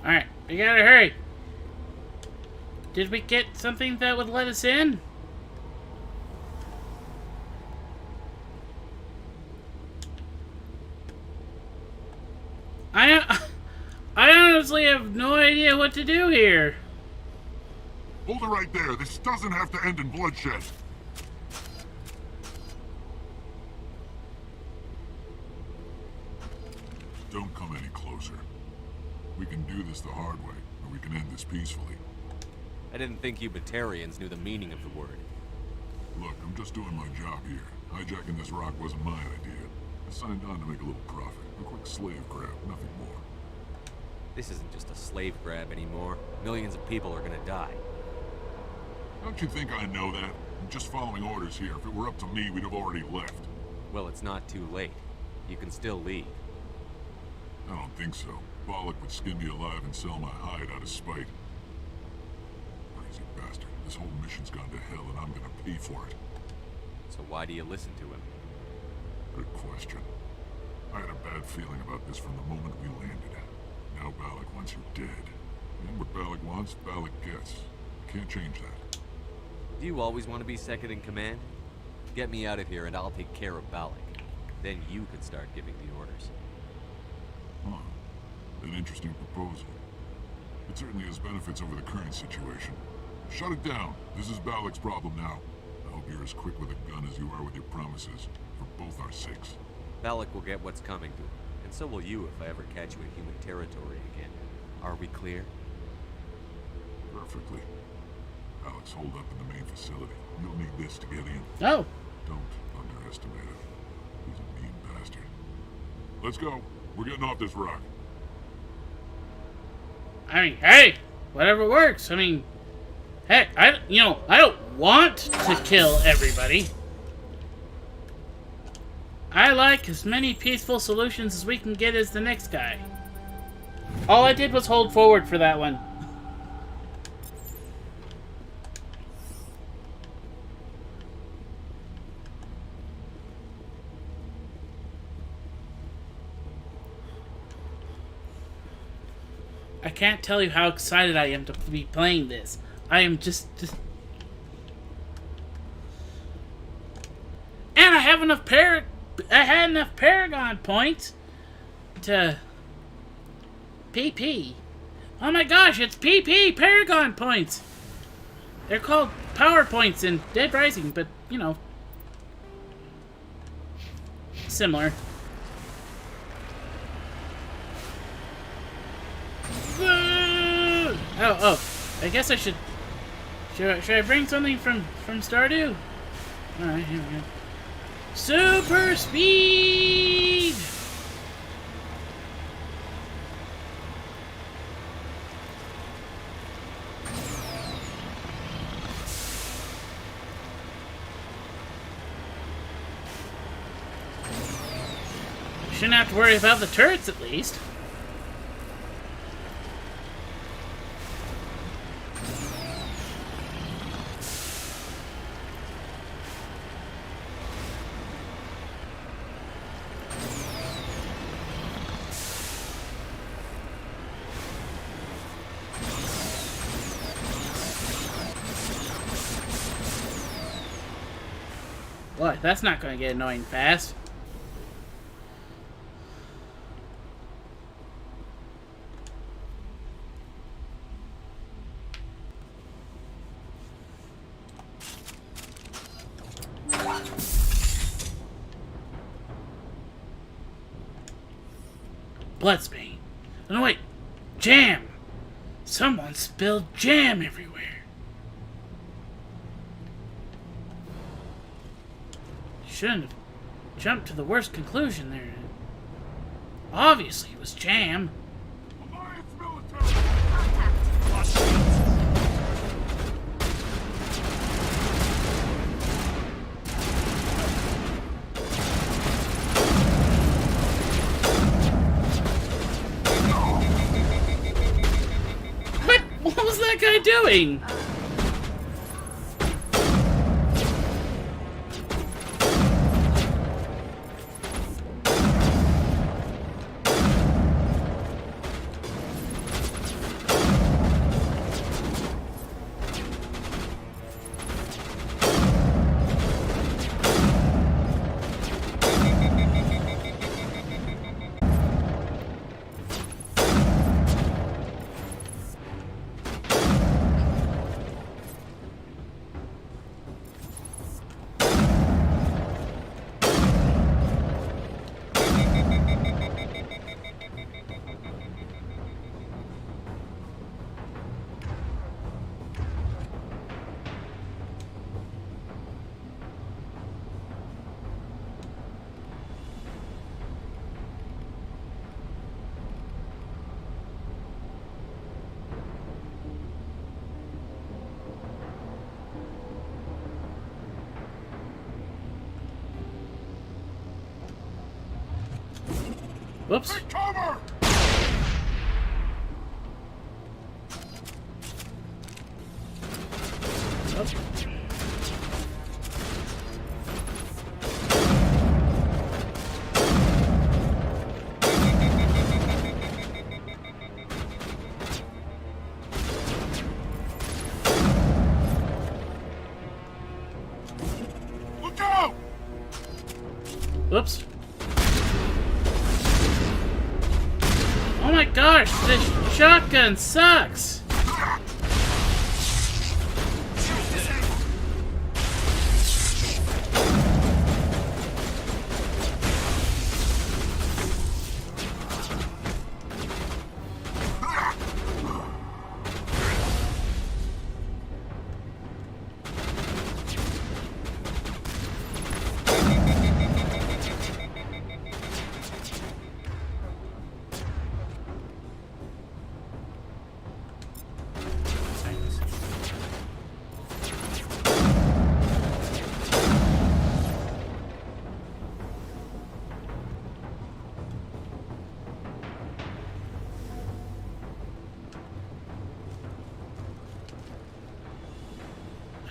Alright, we gotta hurry. Did we get something that would let us in? I honestly have no idea what to do here. Hold it right there. This doesn't have to end in bloodshed. Don't come any closer. We can do this the hard way, or we can end this peacefully. I didn't think you Batarians knew the meaning of the word. Look, I'm just doing my job here. Hijacking this rock wasn't my idea. I signed on to make a little profit. A quick slave grab, nothing more. This isn't just a slave grab anymore. Millions of people are gonna die. Don't you think I know that? I'm just following orders here. If it were up to me, we'd have already left. Well, it's not too late. You can still leave. I don't think so. Balak would skin me alive and sell my hide out of spite. Crazy bastard. This whole mission's gone to hell and I'm gonna pay for it. So why do you listen to him? Good question. I had a bad feeling about this from the moment we landed. Now Balak wants you dead. And what Balak wants, Balak gets. Can't change that. Do you always want to be second in command? Get me out of here and I'll take care of Balak. Then you can start giving the orders. Huh. An interesting proposal. It certainly has benefits over the current situation. Shut it down. This is Balak's problem now. I hope you're as quick with a gun as you are with your promises. For both our sakes. Balak will get what's coming to him. And so will you if I ever catch you in human territory again. Are we clear? Perfectly. Balak's holed up in the main facility. You'll need this to get in. Oh. Don't underestimate him. He's a mean bastard. Let's go. We're getting off this rock. I mean, hey, whatever works. I mean, heck, I don't want to kill everybody. I like as many peaceful solutions as we can get as the next guy. All I did was hold forward for that one. I can't tell you how excited I am to be playing this. I am just... And I have enough I had enough Paragon points to... PP. Oh my gosh, it's PP Paragon points! They're called Power Points in Dead Rising, but, you know... similar. Oh, I guess I should I bring something from Stardew? Alright, here we go. Super speed! Shouldn't have to worry about the turrets at least. What? That's not going to get annoying fast. Bloodsbane. Oh, no, wait. Jam! Someone spilled jam everywhere. Shouldn't have jumped to the worst conclusion there. Obviously it was jam. Alliance military! What was that guy doing? Whoops. Take cover! Look out! Whoops. Oh my gosh, this shotgun sucks!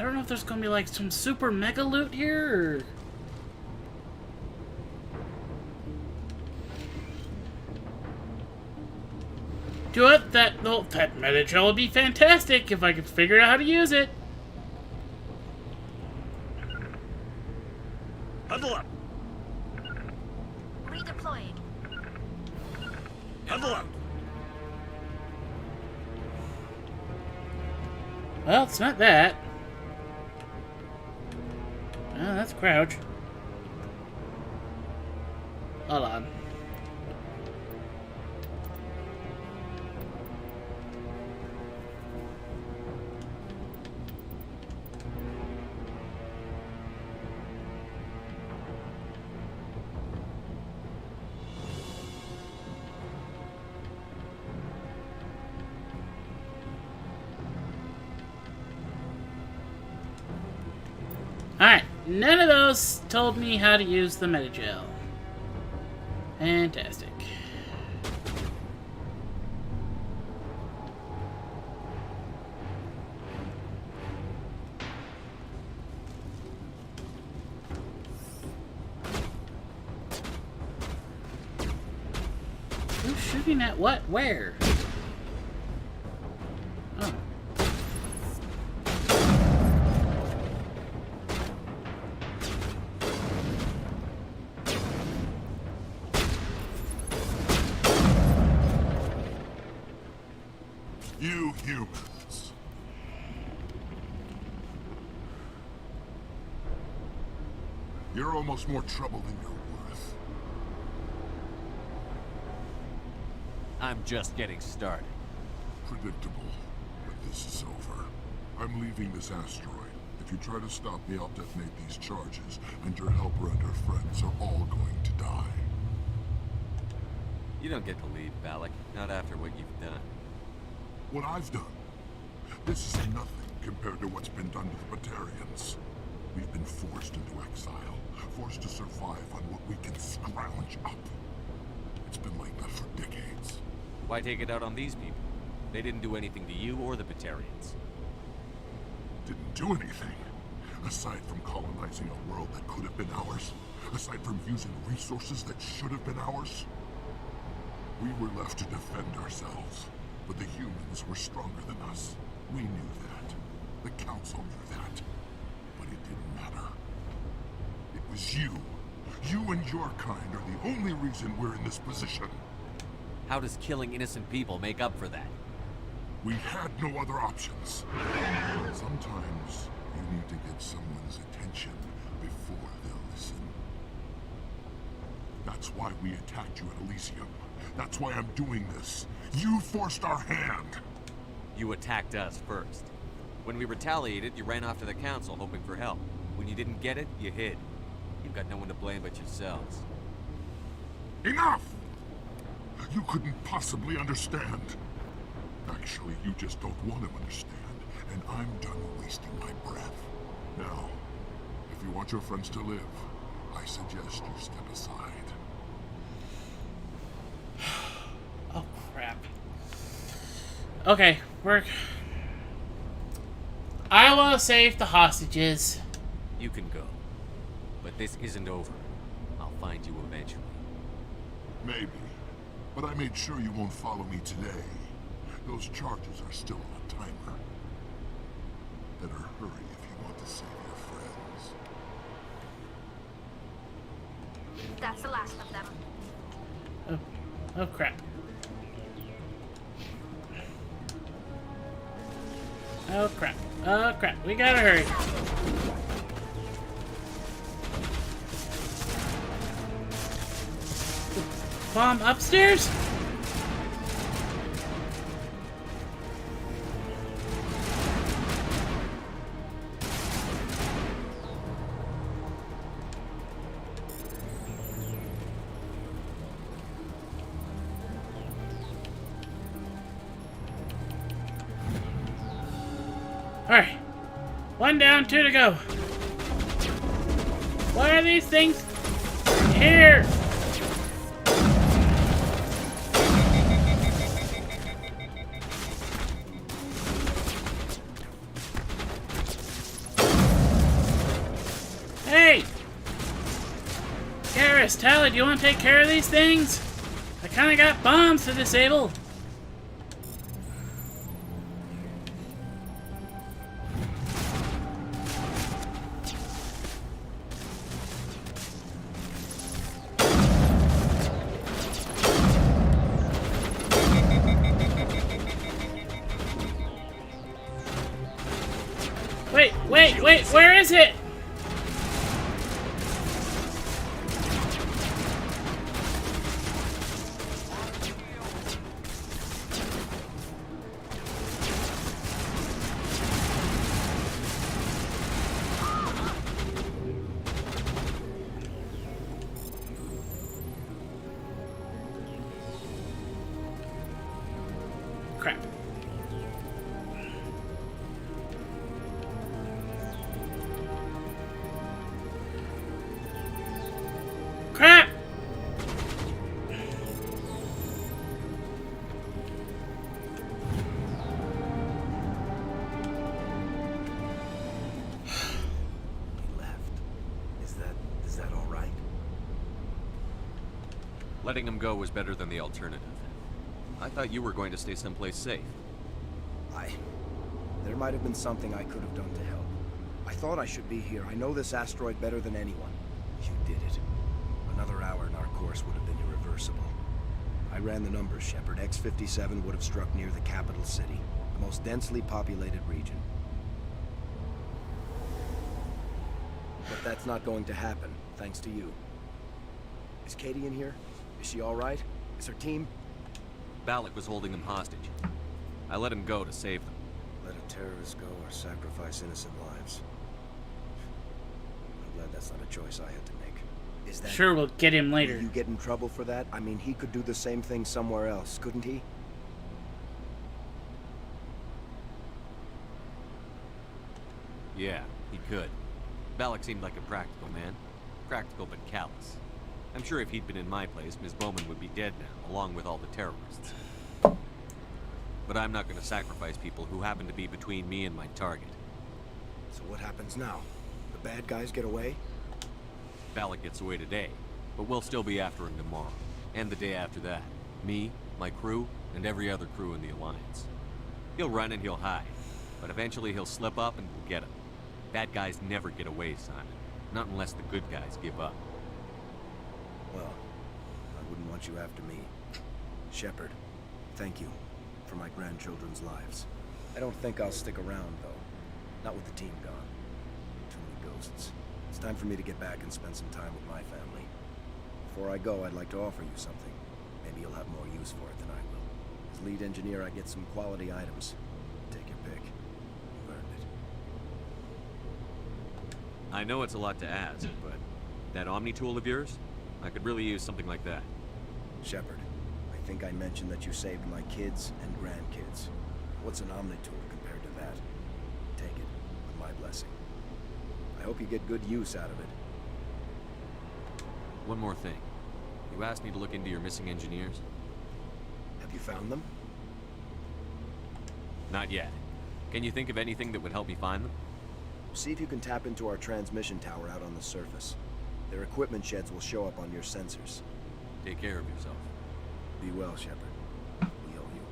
I don't know if there's gonna be like some super mega loot here or... Do it, that Metagel would be fantastic if I could figure out how to use it. Huddle up! Redeploying. Huddle up! Well, it's not that. Oh, that's crouch. Hold on. Alright, none of those told me how to use the Metagel. Fantastic. Who's shooting at what? Where? Oh. You humans. You're almost more trouble than you're worth. I'm just getting started. Predictable, but this is over. I'm leaving this asteroid. If you try to stop me, I'll detonate these charges, and your helper and her friends are all going to die. You don't get to leave, Balak. Not after what you've done. What I've done? This is nothing compared to what's been done to the Batarians. We've been forced into exile, forced to survive on what we can scrounge up. It's been like that for decades. Why take it out on these people? They didn't do anything to you or the Batarians. Didn't do anything. Aside from colonizing a world that could have been ours. Aside from using resources that should have been ours. We were left to defend ourselves. But the humans were stronger than us. We knew that. The Council knew that. But it didn't matter. It was you. You and your kind are the only reason we're in this position. How does killing innocent people make up for that? We had no other options. Sometimes you need to get someone's attention before they'll listen. That's why we attacked you at Elysium. That's why I'm doing this. You forced our hand. You attacked us first. When we retaliated, you ran off to the Council hoping for help. When you didn't get it, you hid. You've got no one to blame but yourselves. Enough! You couldn't possibly understand. Actually, you just don't want to understand. And I'm done wasting my breath. Now, if you want your friends to live, I suggest you step aside. Okay, I will save the hostages. You can go. But this isn't over. I'll find you eventually. Maybe. But I made sure you won't follow me today. Those charges are still on a timer. Better hurry if you want to save your friends. That's the last of them. Oh crap. Oh crap. Oh crap. We gotta hurry. Bomb upstairs? Alright. 1 down, 2 to go. Why are these things here? Hey! Garrus, Tally, do you want to take care of these things? I kinda got bombs to disable. Wait, where is it? Crap. Crap! He left. Is that all right? Letting him go was better than the alternative. I thought you were going to stay someplace safe. There might have been something I could have done to help. I thought I should be here. I know this asteroid better than anyone. You did it. Another hour and our course would have been irreversible. I ran the numbers, Shepard. X-57 would have struck near the capital city, the most densely populated region. But that's not going to happen, thanks to you. Is Katie in here? Is she all right? Is her team? Balak was holding them hostage. I let him go to save them. Let a terrorist go or sacrifice innocent lives. I'm glad that's not a choice I had to make. Is that... Sure, we'll get him later. Will you get in trouble for that? I mean, he could do the same thing somewhere else, couldn't he? Yeah, he could. Balak seemed like a practical man. Practical but callous. I'm sure if he'd been in my place, Ms. Bowman would be dead now, along with all the terrorists. But I'm not going to sacrifice people who happen to be between me and my target. So what happens now? The bad guys get away? Balak gets away today, but we'll still be after him tomorrow. And the day after that. Me, my crew, and every other crew in the Alliance. He'll run and he'll hide, but eventually he'll slip up and we'll get him. Bad guys never get away, Simon. Not unless the good guys give up. Well, I wouldn't want you after me. Shepard, thank you for my grandchildren's lives. I don't think I'll stick around, though. Not with the team gone. Too many ghosts. It's time for me to get back and spend some time with my family. Before I go, I'd like to offer you something. Maybe you'll have more use for it than I will. As lead engineer, I get some quality items. Take your pick. You've earned it. I know it's a lot to ask, but that Omni tool of yours? I could really use something like that. Shepard, I think I mentioned that you saved my kids and grandkids. What's an Omni tool compared to that? Take it, with my blessing. I hope you get good use out of it. One more thing. You asked me to look into your missing engineers? Have you found them? Not yet. Can you think of anything that would help me find them? See if you can tap into our transmission tower out on the surface. Their equipment sheds will show up on your sensors. Take care of yourself. Be well, Shepard. We owe you.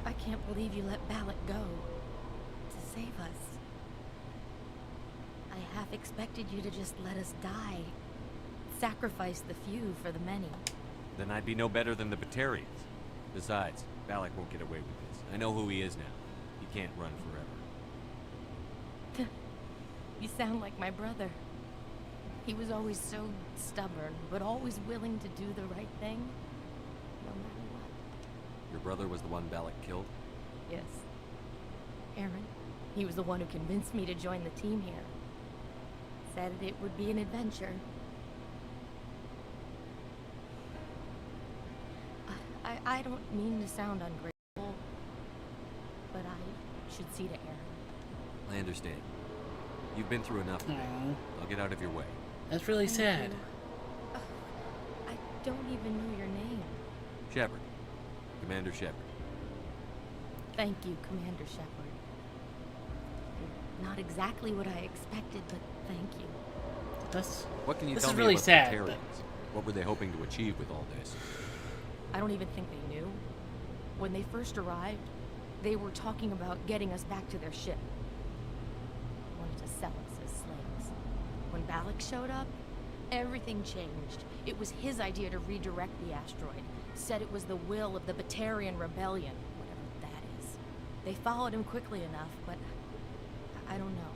I can't believe you let Balak go. To save us. I half expected you to just let us die. Sacrifice the few for the many. Then I'd be no better than the Batarians. Besides, Balak won't get away with this. I know who he is now. He can't run forever. You sound like my brother. He was always so stubborn, but always willing to do the right thing, no matter what. Your brother was the one Balak killed? Yes. Aaron. He was the one who convinced me to join the team here. Said it would be an adventure. I don't mean to sound ungrateful, but I should see to Aaron. I understand. You've been through enough. Aww. I'll get out of your way. That's really sad. I don't even know your name. Shepard. Commander Shepard. Thank you, Commander Shepard. Not exactly what I expected, but thank you. What can you this tell is me really about sad, the Batarians? What were they hoping to achieve with all this? I don't even think they knew. When they first arrived, they were talking about getting us back to their ship. Wanted to sell us as slaves. When Balak showed up, everything changed. It was his idea to redirect the asteroid. Said it was the will of the Batarian Rebellion, whatever that is. They followed him quickly enough, but I don't know.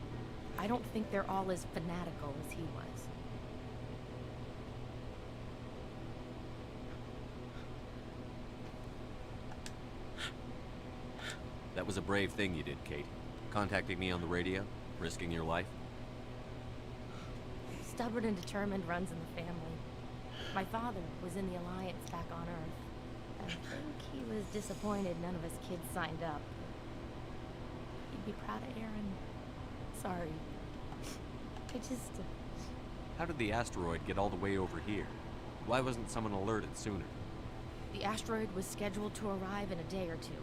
I don't think they're all as fanatical as he was. That was a brave thing you did, Kate. Contacting me on the radio, risking your life. Stubborn and determined runs in the family. My father was in the Alliance back on Earth. I think he was disappointed none of his kids signed up. He'd be proud of Aaron. Sorry. I just... How did the asteroid get all the way over here? Why wasn't someone alerted sooner? The asteroid was scheduled to arrive in a day or two.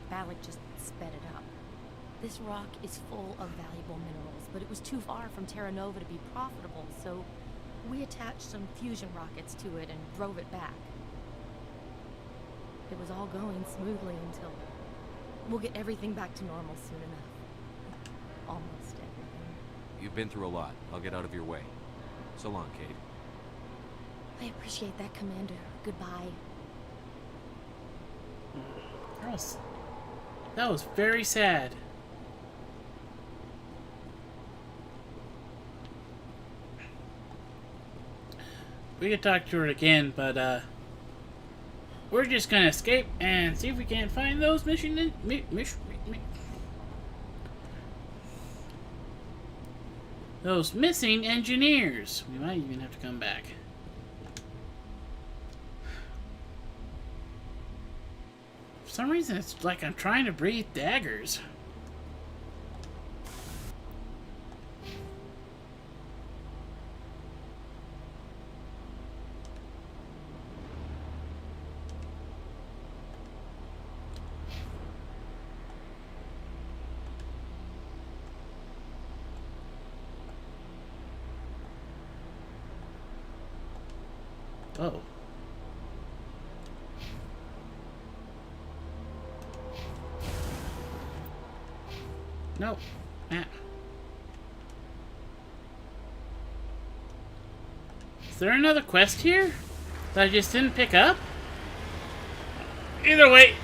Balak just sped it up. This rock is full of valuable minerals, but it was too far from Terra Nova to be profitable, so we attached some fusion rockets to it and drove it back. It was all going smoothly until... We'll get everything back to normal soon enough. Almost everything. You've been through a lot. I'll get out of your way. So long, Kate. I appreciate that, Commander. Goodbye. That was very sad. We could talk to her again, but we're just gonna escape and see if we can find those those missing engineers. We might even have to come back. For some reason, it's like I'm trying to breathe daggers. Oh. No. Ah. Is there another quest here that I just didn't pick up? Either way.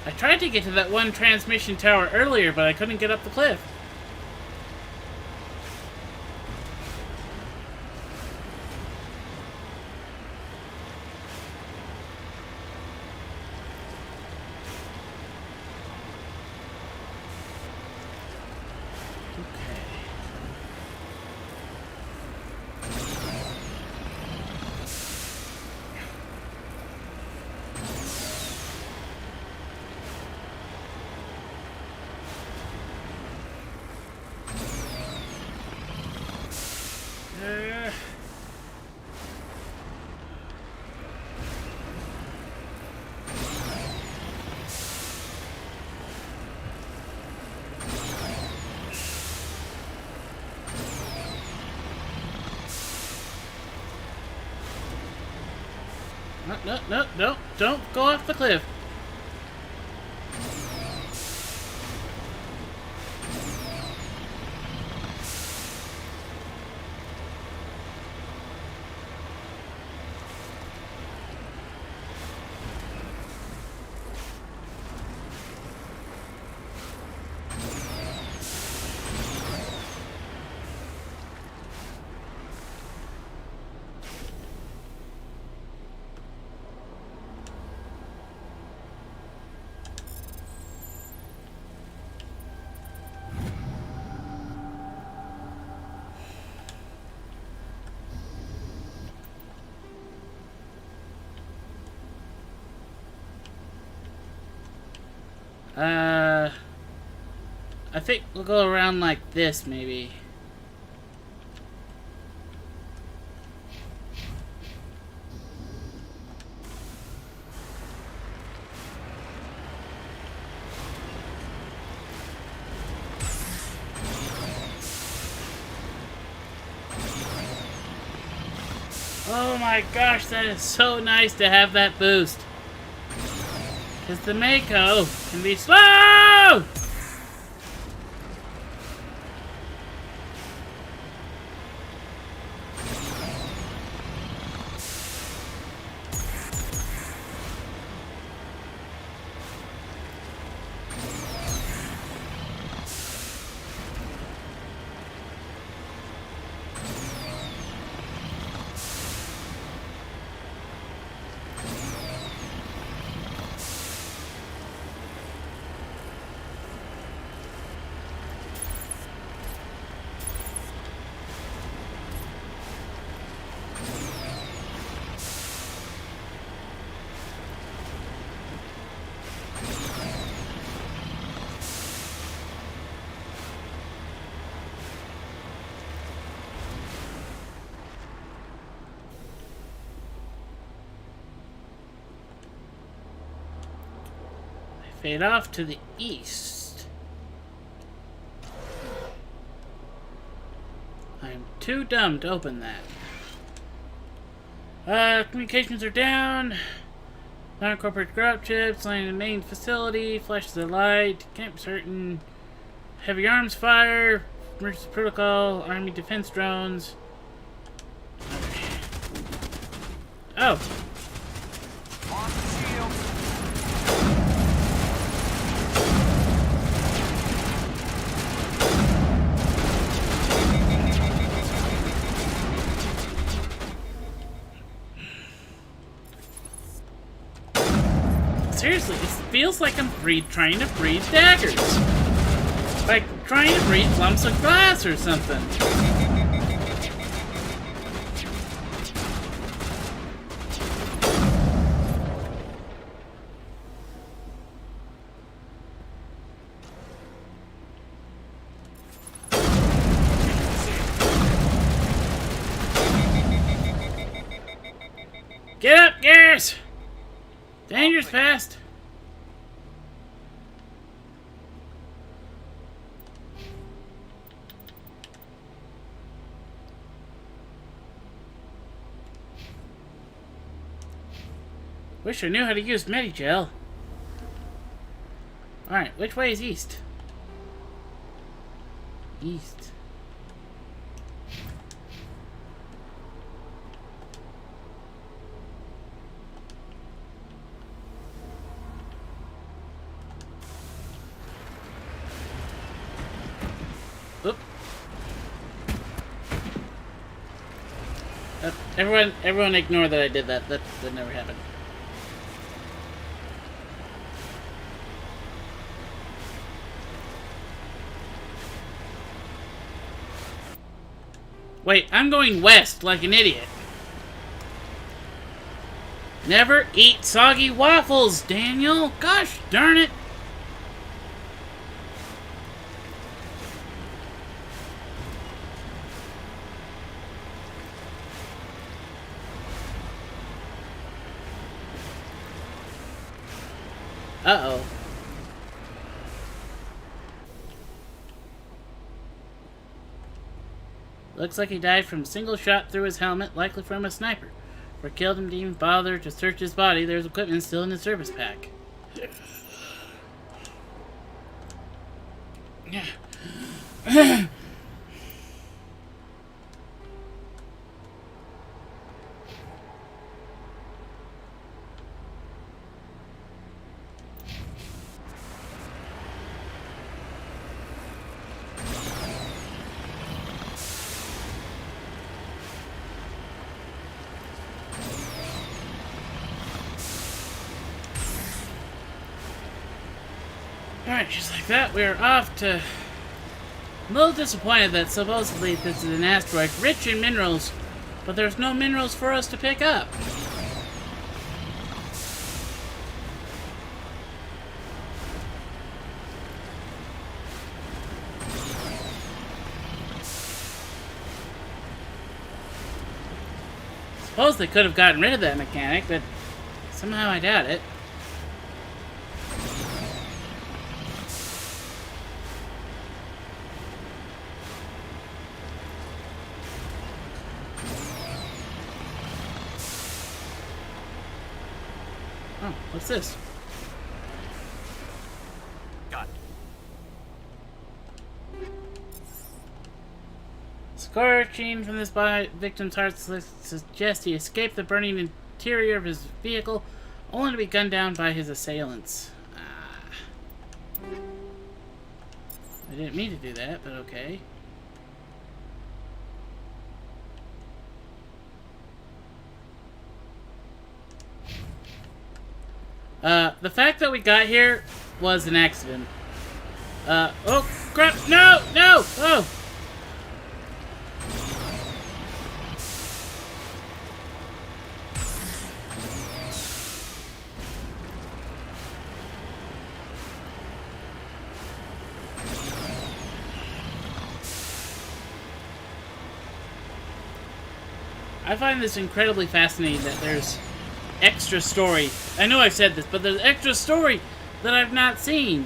I tried to get to that one transmission tower earlier, but I couldn't get up the cliff. No, don't go off the cliff. I think we'll go around like this, maybe. Oh my gosh, that is so nice to have that boost. Because the Mako can be slow! Fade off to the east. I'm too dumb to open that. Communications are down. Non-corporate grub chips, landing in the main facility, flashes of light, can't be certain. Heavy arms fire, emergency protocol, army defense drones. Oh. Seriously, it feels like I'm trying to breathe daggers. Like trying to breathe lumps of glass or something. Get up, Garrus! Danger's fast. Wish I knew how to use Medigel. Alright, which way is east? East. Everyone ignore that I did that. That never happened. Wait, I'm going west like an idiot. Never eat soggy waffles, Daniel. Gosh darn it. Uh-oh. Looks like he died from a single shot through his helmet, likely from a sniper. Or killed him to even bother to search his body. There's equipment still in his service pack. Alright, just like that, we are off to... I'm a little disappointed that supposedly this is an asteroid rich in minerals, but there's no minerals for us to pick up. Suppose they could have gotten rid of that mechanic, but somehow I doubt it. Oh, what's this? Got it. Scorching from this victim's heart suggests he escaped the burning interior of his vehicle, only to be gunned down by his assailants. I didn't mean to do that, but okay. The fact that we got here was an accident. Oh, crap! No! No! Oh! I find this incredibly fascinating that there's extra story. I know I've said this, but there's extra story that I've not seen.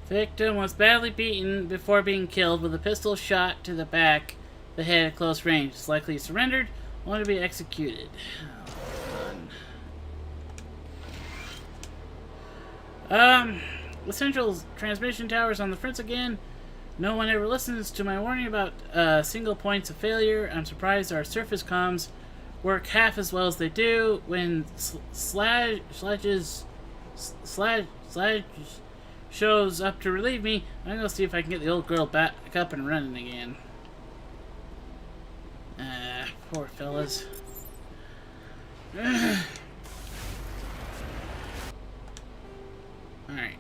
Victim was badly beaten before being killed with a pistol shot to the back, the head at close range. It's likely he surrendered, only to be executed. The central transmission tower's on the fritz again. No one ever listens to my warning about single points of failure. I'm surprised our surface comms work half as well as they do when Sludge shows up to relieve me. I'm gonna see if I can get the old girl back up and running again. Poor fellas. Alright.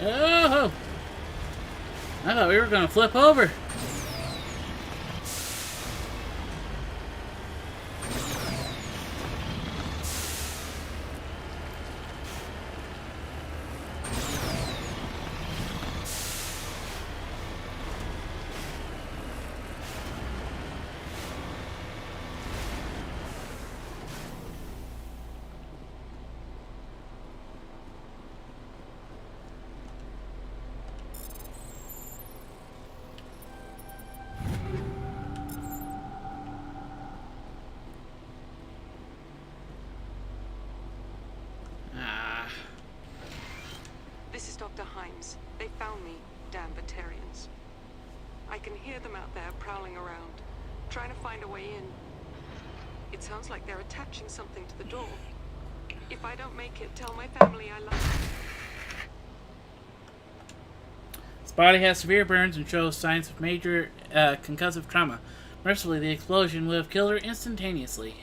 Oh! I thought we were gonna flip over. This is Dr. Himes. They found me, damn Batarians. I can hear them out there prowling around, trying to find a way in. It sounds like they're attaching something to the door. If I don't make it, tell my family I love them. His body has severe burns and shows signs of major concussive trauma. Mercifully, the explosion would have killed her instantaneously.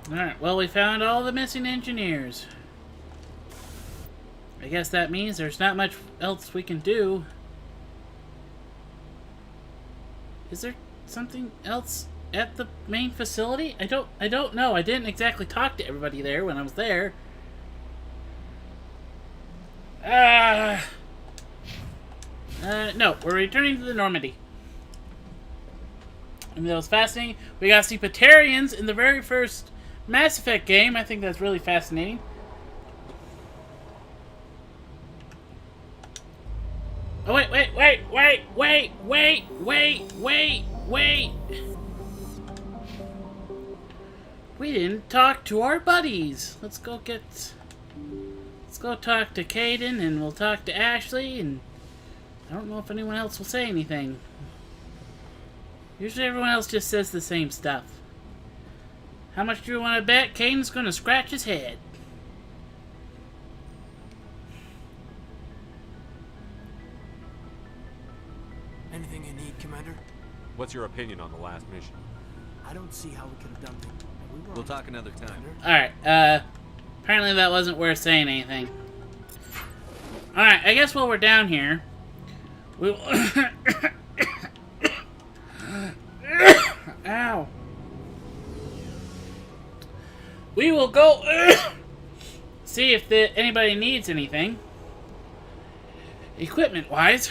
Alright, well, we found all the missing engineers. I guess that means there's not much else we can do. Is there something else at the main facility? I don't know. I didn't exactly talk to everybody there when I was there. No, we're returning to the Normandy. I mean, that was fascinating. We got to see Batarians in the very first Mass Effect game. I think that's really fascinating. Oh, wait. We didn't talk to our buddies. Let's go talk to Kaidan, and we'll talk to Ashley, and I don't know if anyone else will say anything. Usually everyone else just says the same stuff. How much do you want to bet Kaidan's gonna scratch his head? Anything you need, Commander? What's your opinion on the last mission? I don't see how we could have done things. We'll talk another time. Alright, apparently that wasn't worth saying anything. Alright, I guess while we're down here, we will... Ow. We will go see if anybody needs anything. Equipment-wise.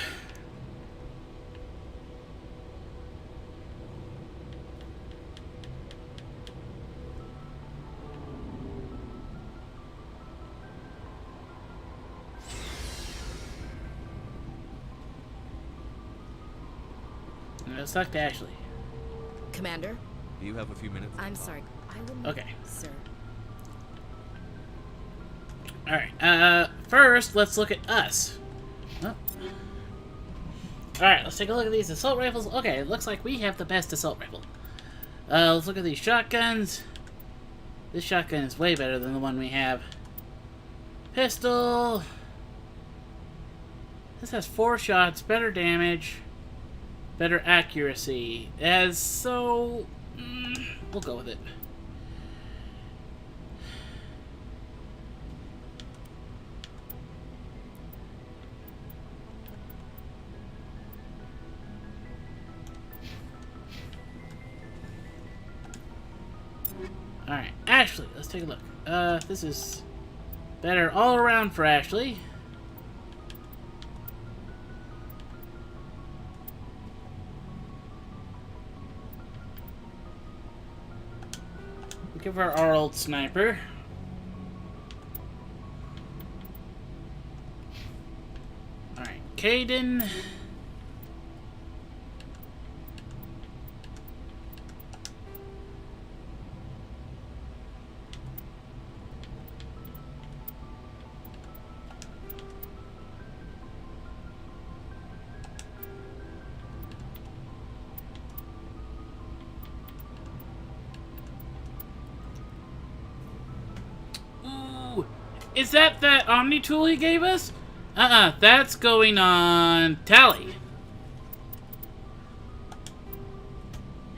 Let's talk to Ashley. Commander? Do you have a few minutes? I'm sorry. I will. Okay. Sir. Alright, first, let's look at us. Oh. Alright, let's take a look at these assault rifles. Okay, it looks like we have the best assault rifle. Let's look at these shotguns. This shotgun is way better than the one we have. Pistol. This has 4 shots, better damage, better accuracy. We'll go with it. Alright, Ashley, let's take a look. This is better all around for Ashley. We'll give her our old sniper. Alright, Kaidan. is that Omni tool he gave us? That's going on Tali.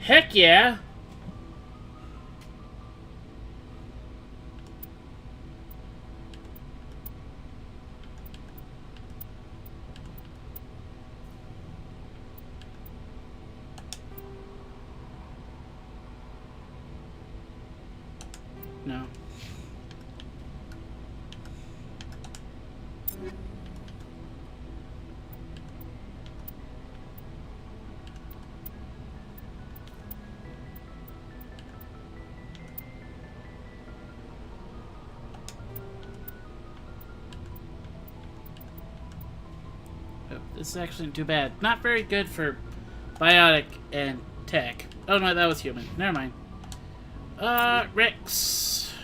Heck yeah. No. Oh, this is actually too bad. Not very good for biotic and tech. Oh no, that was human. Never mind. Rex.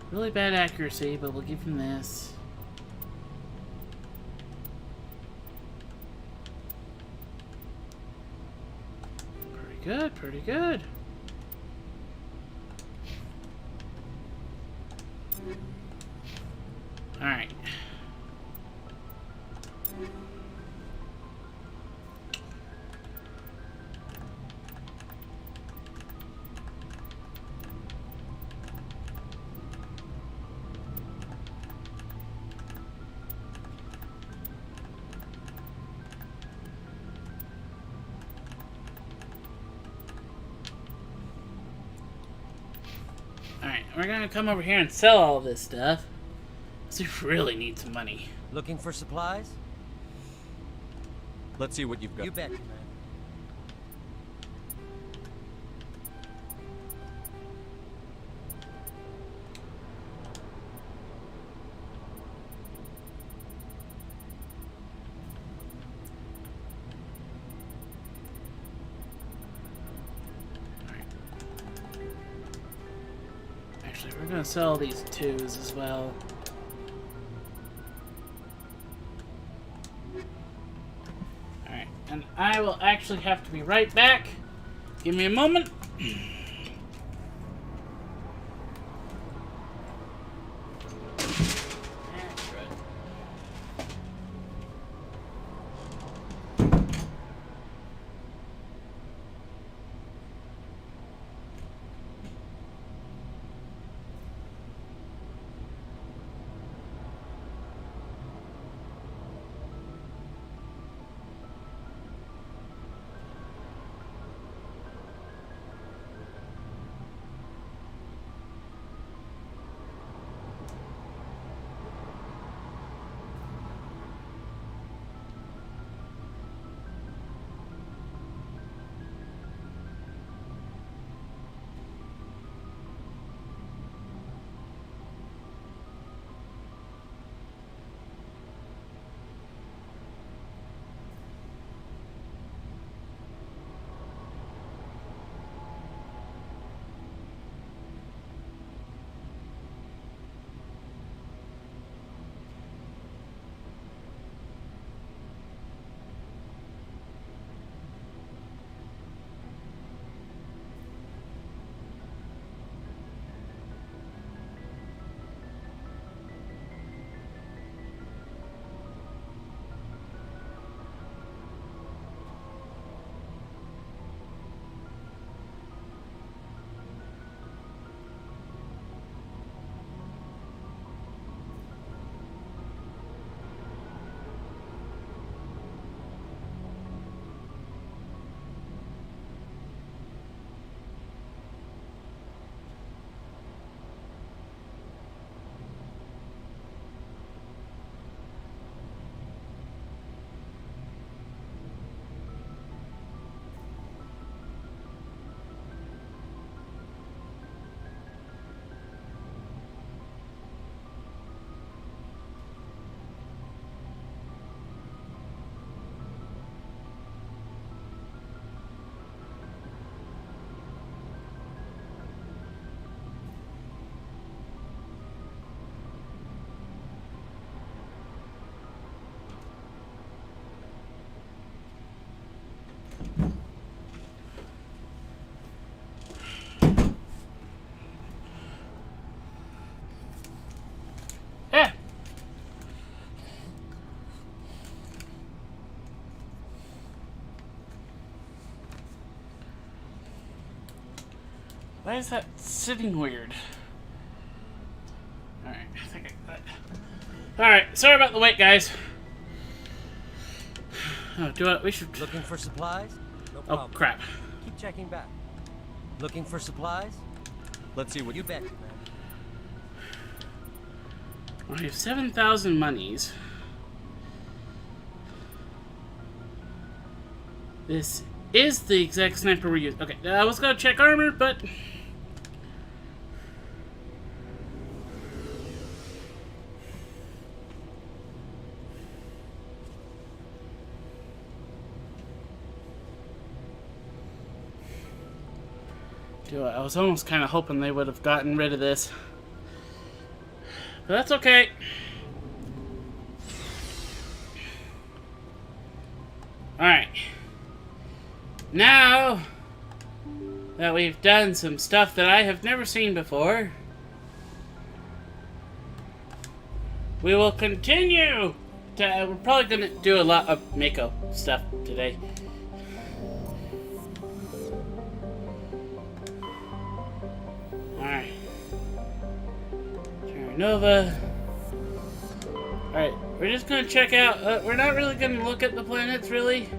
Really bad accuracy, but we'll give him this. Pretty good, pretty good. Alright. Alright, we're gonna come over here and sell all this stuff. Because we really need some money. Looking for supplies? Let's see what you've got. You bet, man. Actually, we're gonna sell these twos as well. Alright, and I will actually have to be right back. Give me a moment. Why is that sitting weird? Alright, I think I got it. Alright, sorry about the wait, guys. Oh, we should... Looking for supplies? No problem. Oh, crap. Keep checking back. Looking for supplies? Let's see what you bet, man. I have 7,000 monies. This is the exact sniper we used. Okay, I was gonna check armor, but... I was almost kind of hoping they would have gotten rid of this. But that's okay. Alright. Now that we've done some stuff that I have never seen before, we will continue to... we're probably going to do a lot of Mako stuff today. Alright. Terra Nova. Alright, we're just gonna check out, we're not really gonna look at the planets, really.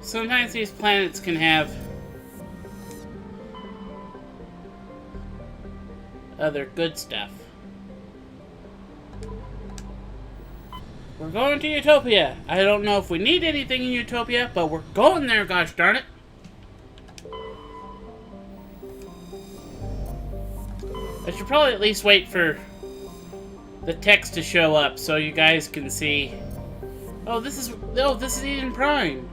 Sometimes these planets can have other good stuff. We're going to Utopia. I don't know if we need anything in Utopia, but we're going there, gosh darn it. I should probably at least wait for the text to show up so you guys can see. Oh, this is Eden Prime.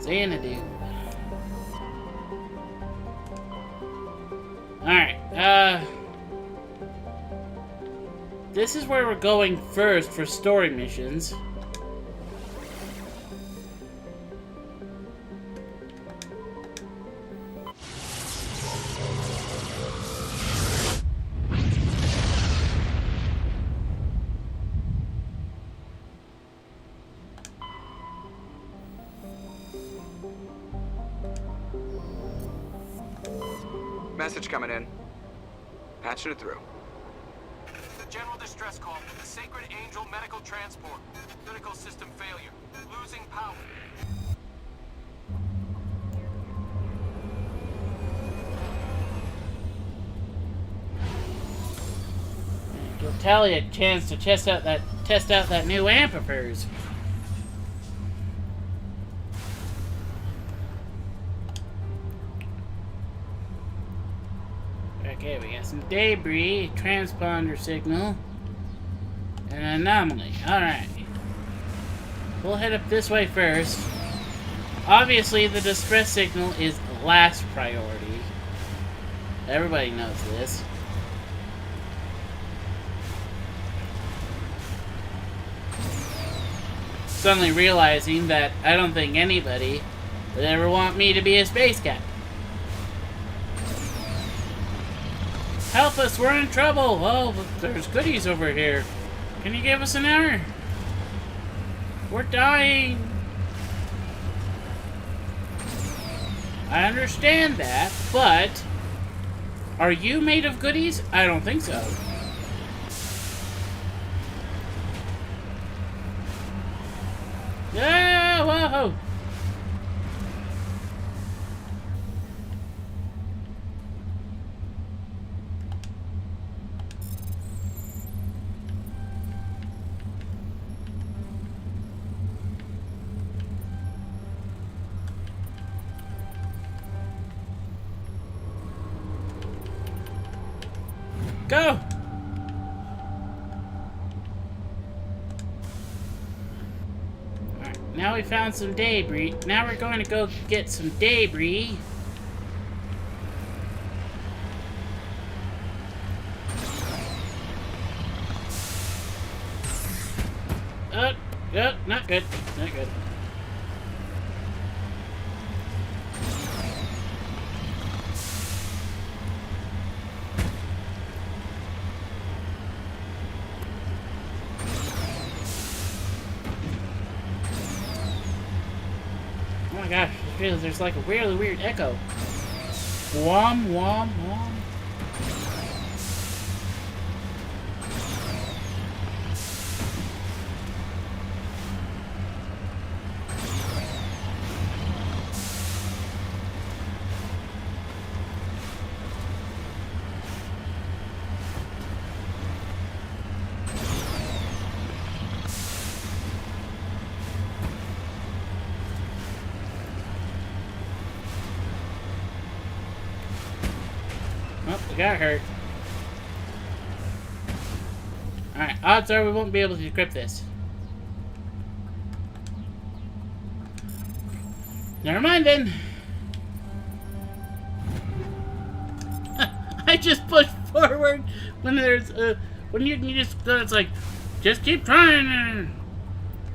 Xanadu. Alright, this is where we're going first for story missions. Message coming in. Patching it through. The general distress call from the Sacred Angel Medical Transport. Critical system failure. Losing power. Give Tali a chance to test out that new amp of hers. Okay, we got some debris, transponder signal, and an anomaly. Alright. We'll head up this way first. Obviously, the distress signal is last priority. Everybody knows this. Suddenly realizing that I don't think anybody would ever want me to be a space captain. Help us, we're in trouble! Oh, there's goodies over here. Can you give us an hour? We're dying! I understand that, but... are you made of goodies? I don't think so. Yeah, whoa! Go! now we found some debris. Now we're going to go get some debris. Not good. Not good. Oh my gosh, I feel there's like a really weird echo. Wom, wom, wom. Oh, we got hurt. Alright, odds are we won't be able to decrypt this. Never mind then. I just push forward when there's when you just it's like just keep trying and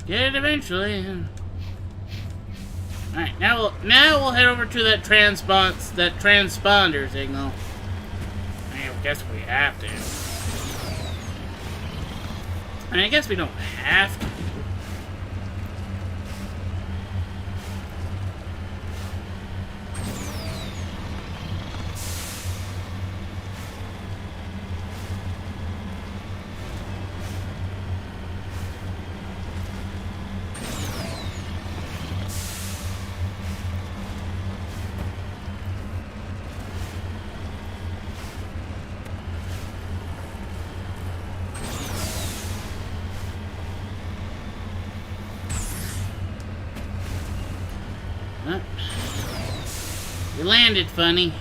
get it eventually. Alright, now we'll head over to that transponder signal. I guess we have to. I mean, I guess we don't have to. You landed funny.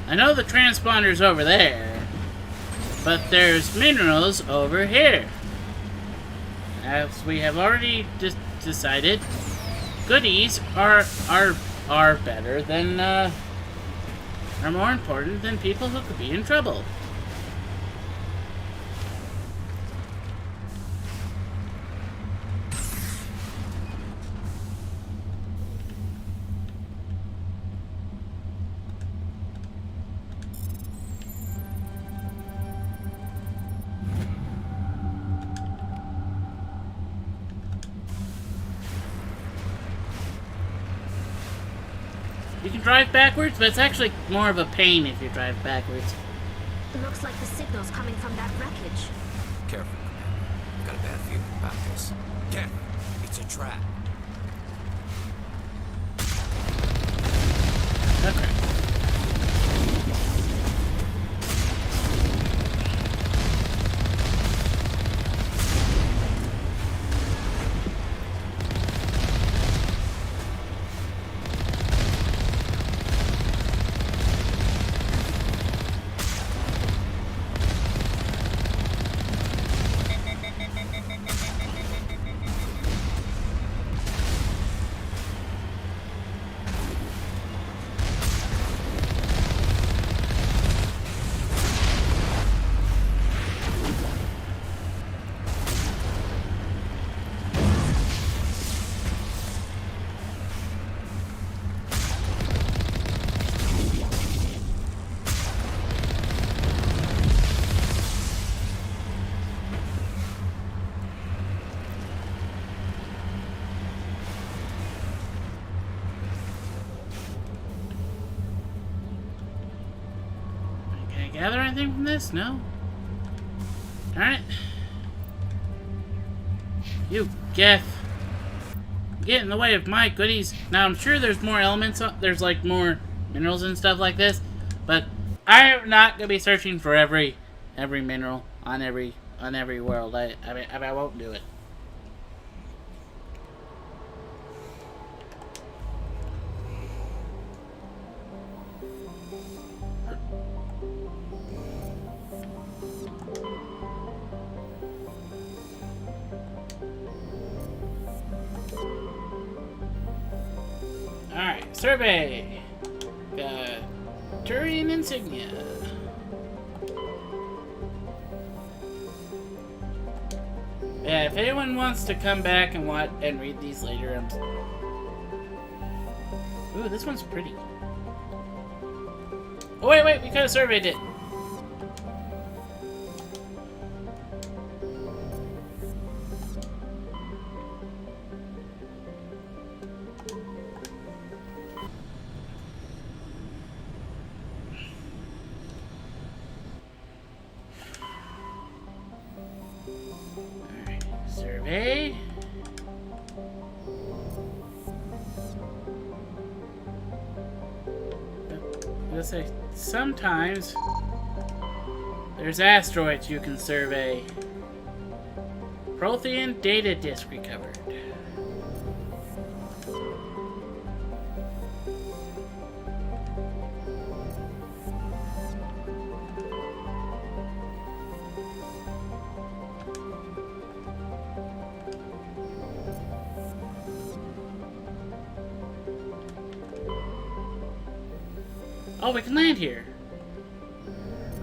I know the transponder's over there, but there's minerals over here. As we have already decided, goodies are better than are more important than people who could be in trouble. You can drive backwards, but it's actually more of a pain if you drive backwards. Looks like the signal's coming from that wreckage. Careful, Commander. I've got a bad feeling about this. Ken, it's a trap. Okay. Gather anything from this? No? Alright. You, Geth. Get in the way of my goodies. Now, I'm sure there's more elements, there's like more minerals and stuff like this, but I'm not gonna be searching for every mineral on every world. I won't do it. Survey. Got Turian insignia. Yeah, if anyone wants to come back and watch and read these later, ooh, this one's pretty. Oh wait, we could have surveyed it. Survey. Let's say sometimes there's asteroids you can survey. Prothean data disk recovered. Oh, we can land here.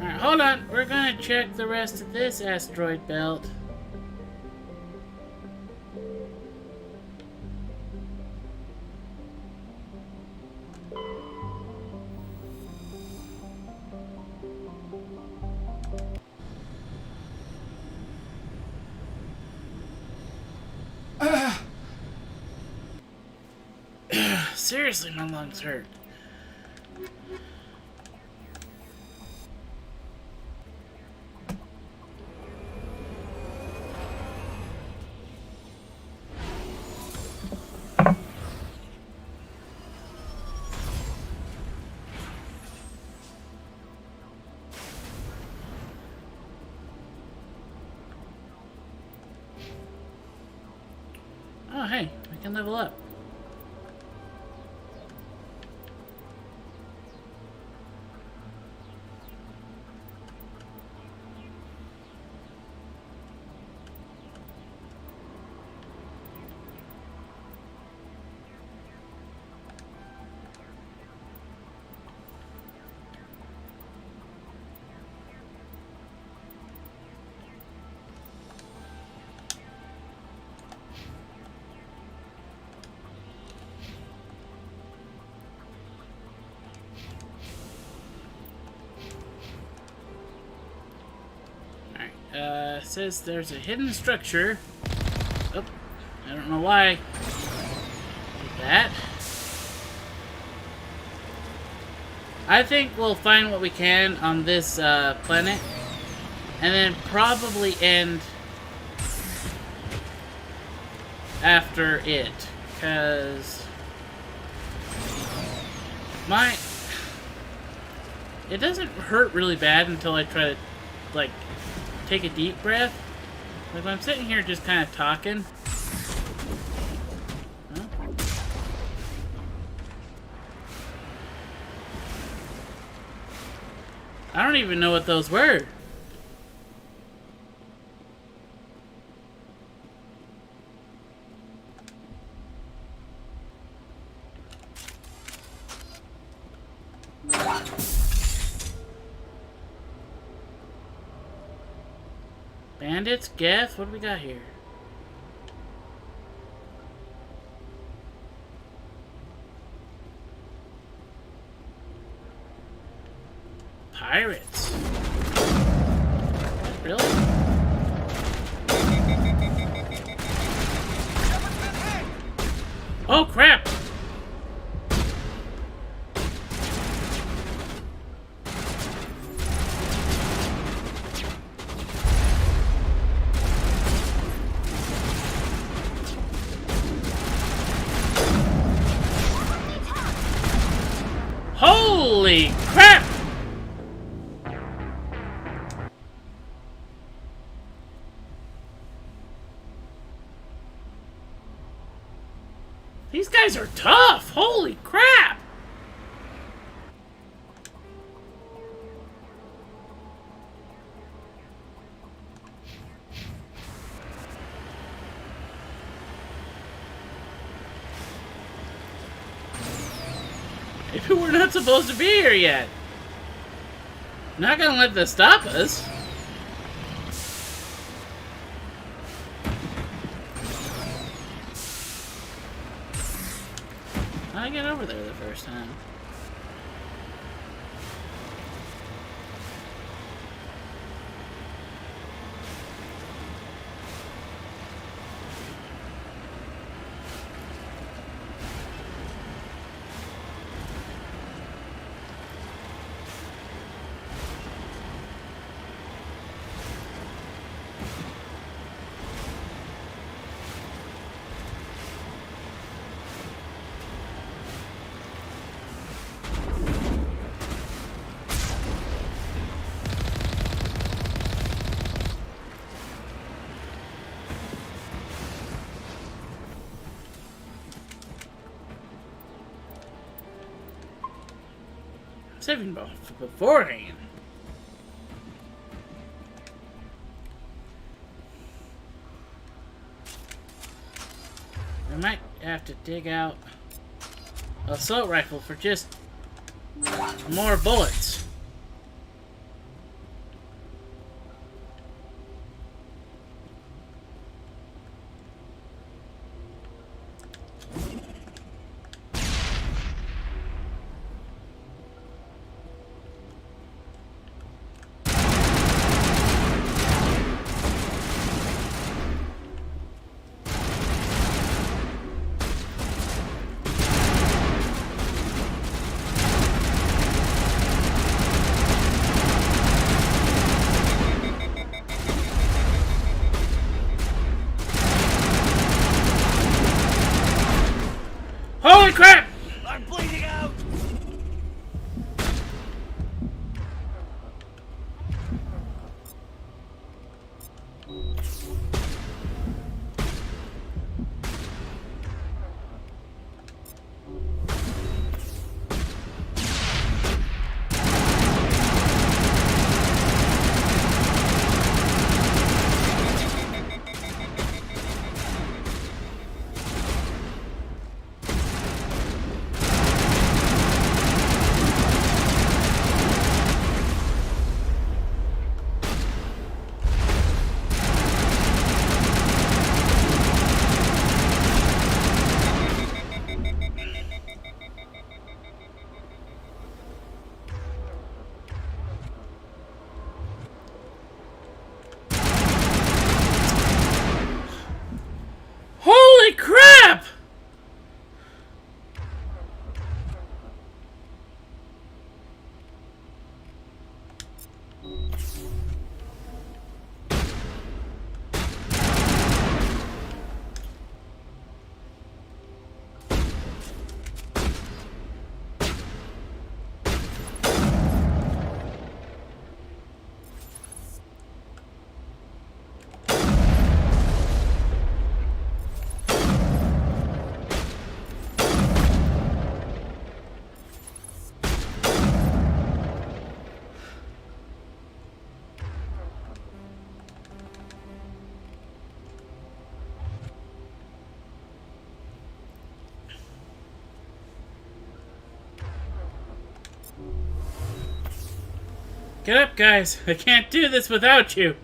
Alright, hold on. We're gonna check the rest of this asteroid belt. Seriously, my lungs hurt. Oh, hey, I can level up. Says there's a hidden structure. Oh, I don't know why. Like that. I think we'll find what we can on this planet, and then probably end after it, because it doesn't hurt really bad until I try to like take a deep breath. Like when I'm sitting here just kind of talking. Huh? I don't even know what those were. Bandits, Geth, what do we got here? Pirates. Really? Oh crap! Holy crap! These guys are tough! Holy crap! Maybe we're not supposed to be here yet. I'm not gonna let this stop us. How'd I get over there the first time? Saving beforehand. I might have to dig out an assault rifle for just more bullets. Holy crap! I'm bleeding out! Holy crap! Get up, guys. I can't do this without you.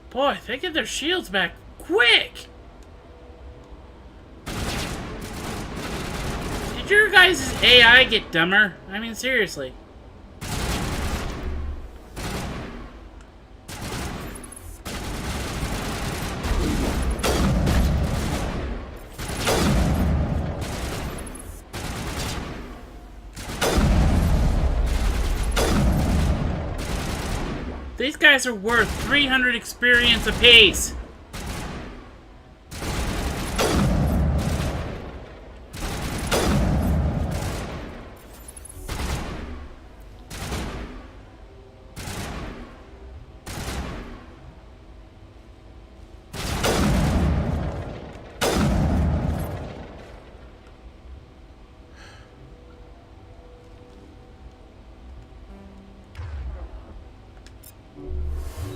Boy, they get their shields back quick! Did your guys' AI get dumber? I mean, seriously. These guys are worth 300 experience apiece.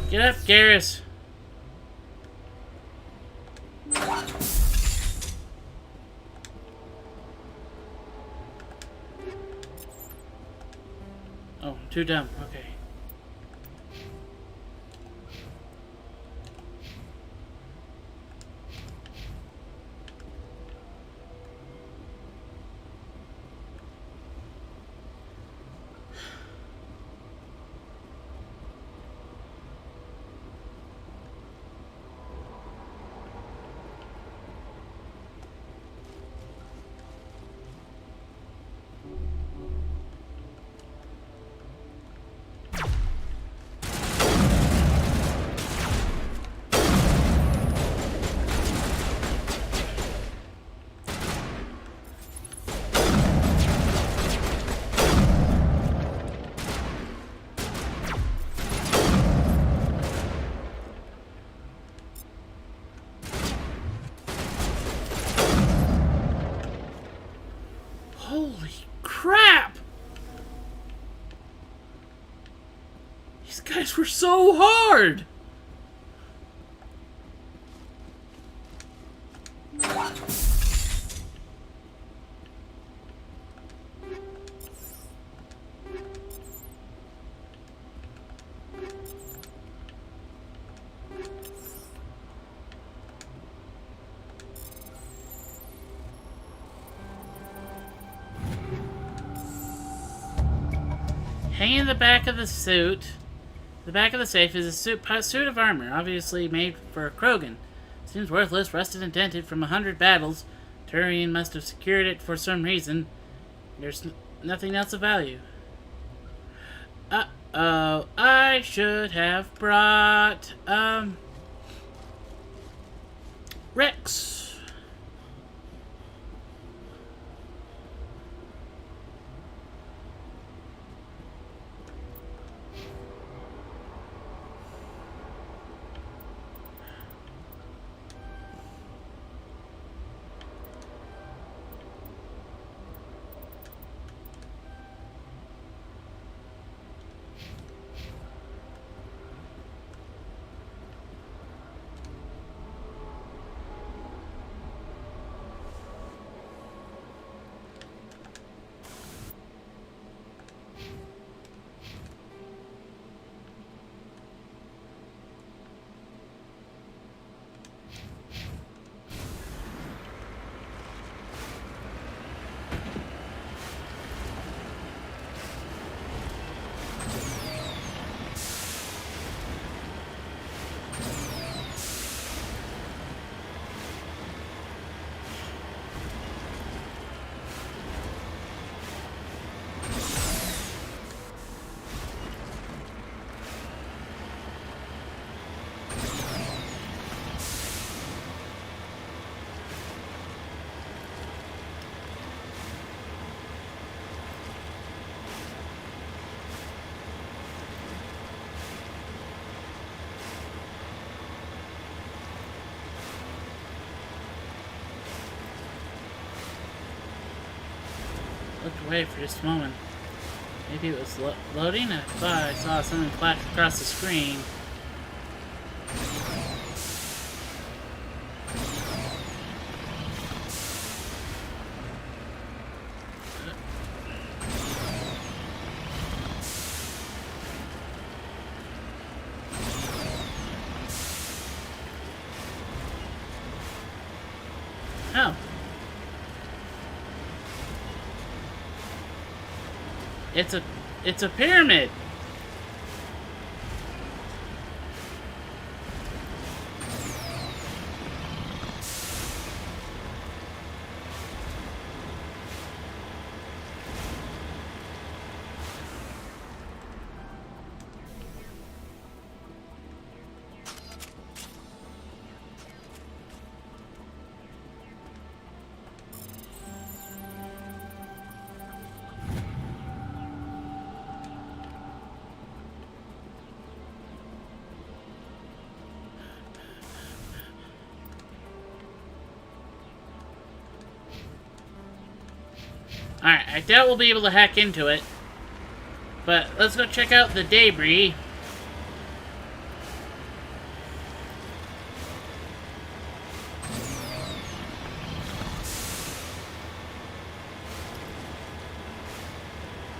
Get up, Garrus. Oh, too dumb. Okay. Holy crap! These guys were so hard! Hanging in the back of the suit, the back of the safe, is a suit of armor, obviously made for Krogan. Seems worthless, rusted and dented from 100 battles. Turian must have secured it for some reason. There's nothing else of value. Uh-oh, I should have brought, Rex. Looked away for just a moment. Maybe it was loading? I thought I saw something flash across the screen. Oh. It's a pyramid. Alright, I doubt we'll be able to hack into it. But let's go check out the debris.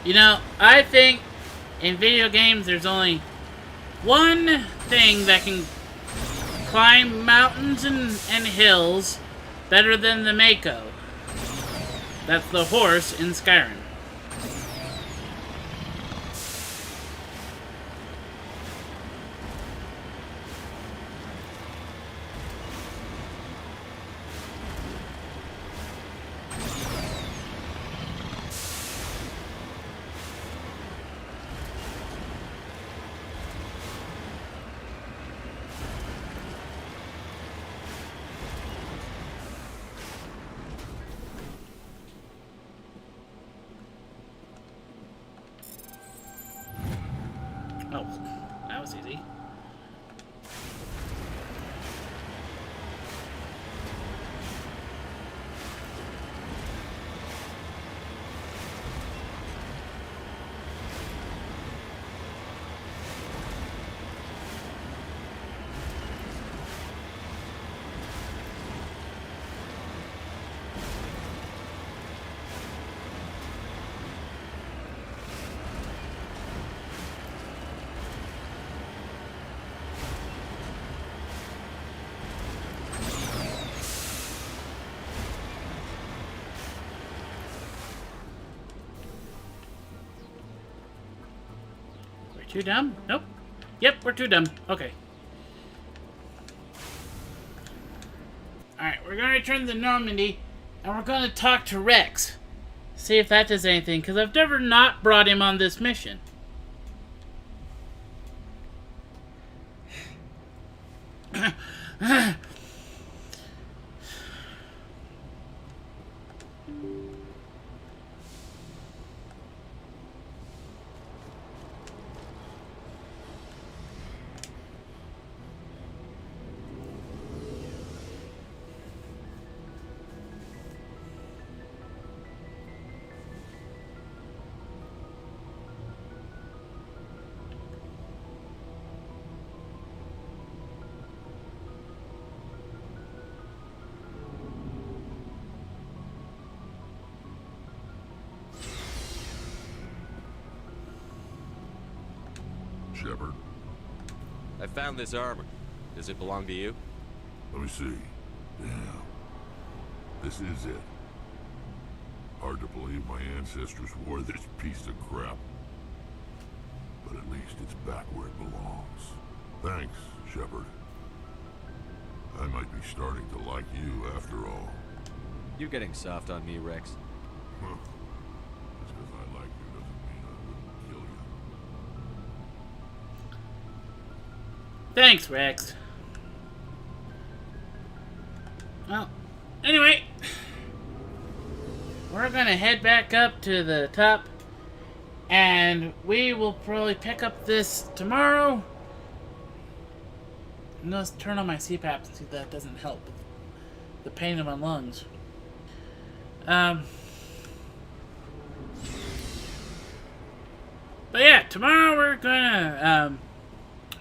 You know, I think in video games there's only one thing that can climb mountains and hills better than the Mako. That's the horse in Skyrim. Oh, that was easy. Too dumb? Nope. Yep, we're too dumb. Okay. Alright, we're gonna return to Normandy, and we're gonna talk to Rex. See if that does anything, because I've never not brought him on this mission. Shepard. I found this armor. Does it belong to you? Let me see. Yeah. This is it. Hard to believe my ancestors wore this piece of crap. But at least it's back where it belongs. Thanks, Shepard. I might be starting to like you after all. You're getting soft on me, Rex. Huh. Just because I like you doesn't mean I wouldn't kill you. Thanks, Rex. Well, anyway, we're gonna head back up to the top, and we will probably pick up this tomorrow. And let's turn on my CPAP and see if that doesn't help with the pain in my lungs. But yeah, tomorrow we're gonna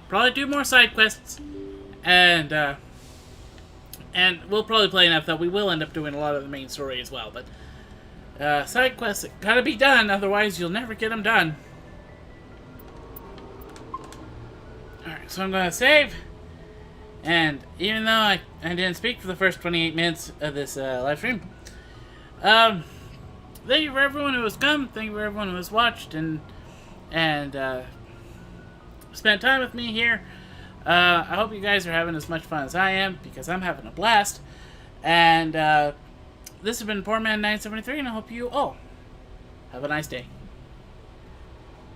probably do more side quests, and we'll probably play enough that we will end up doing a lot of the main story as well. But side quests gotta be done, otherwise you'll never get them done. Alright, so I'm gonna save, and even though I didn't speak for the first 28 minutes of this live stream, thank you for everyone who has come, thank you for everyone who has watched and spent time with me here. I hope you guys are having as much fun as I am, because I'm having a blast. And this has been Poor Man 973, and I hope you all have a nice day.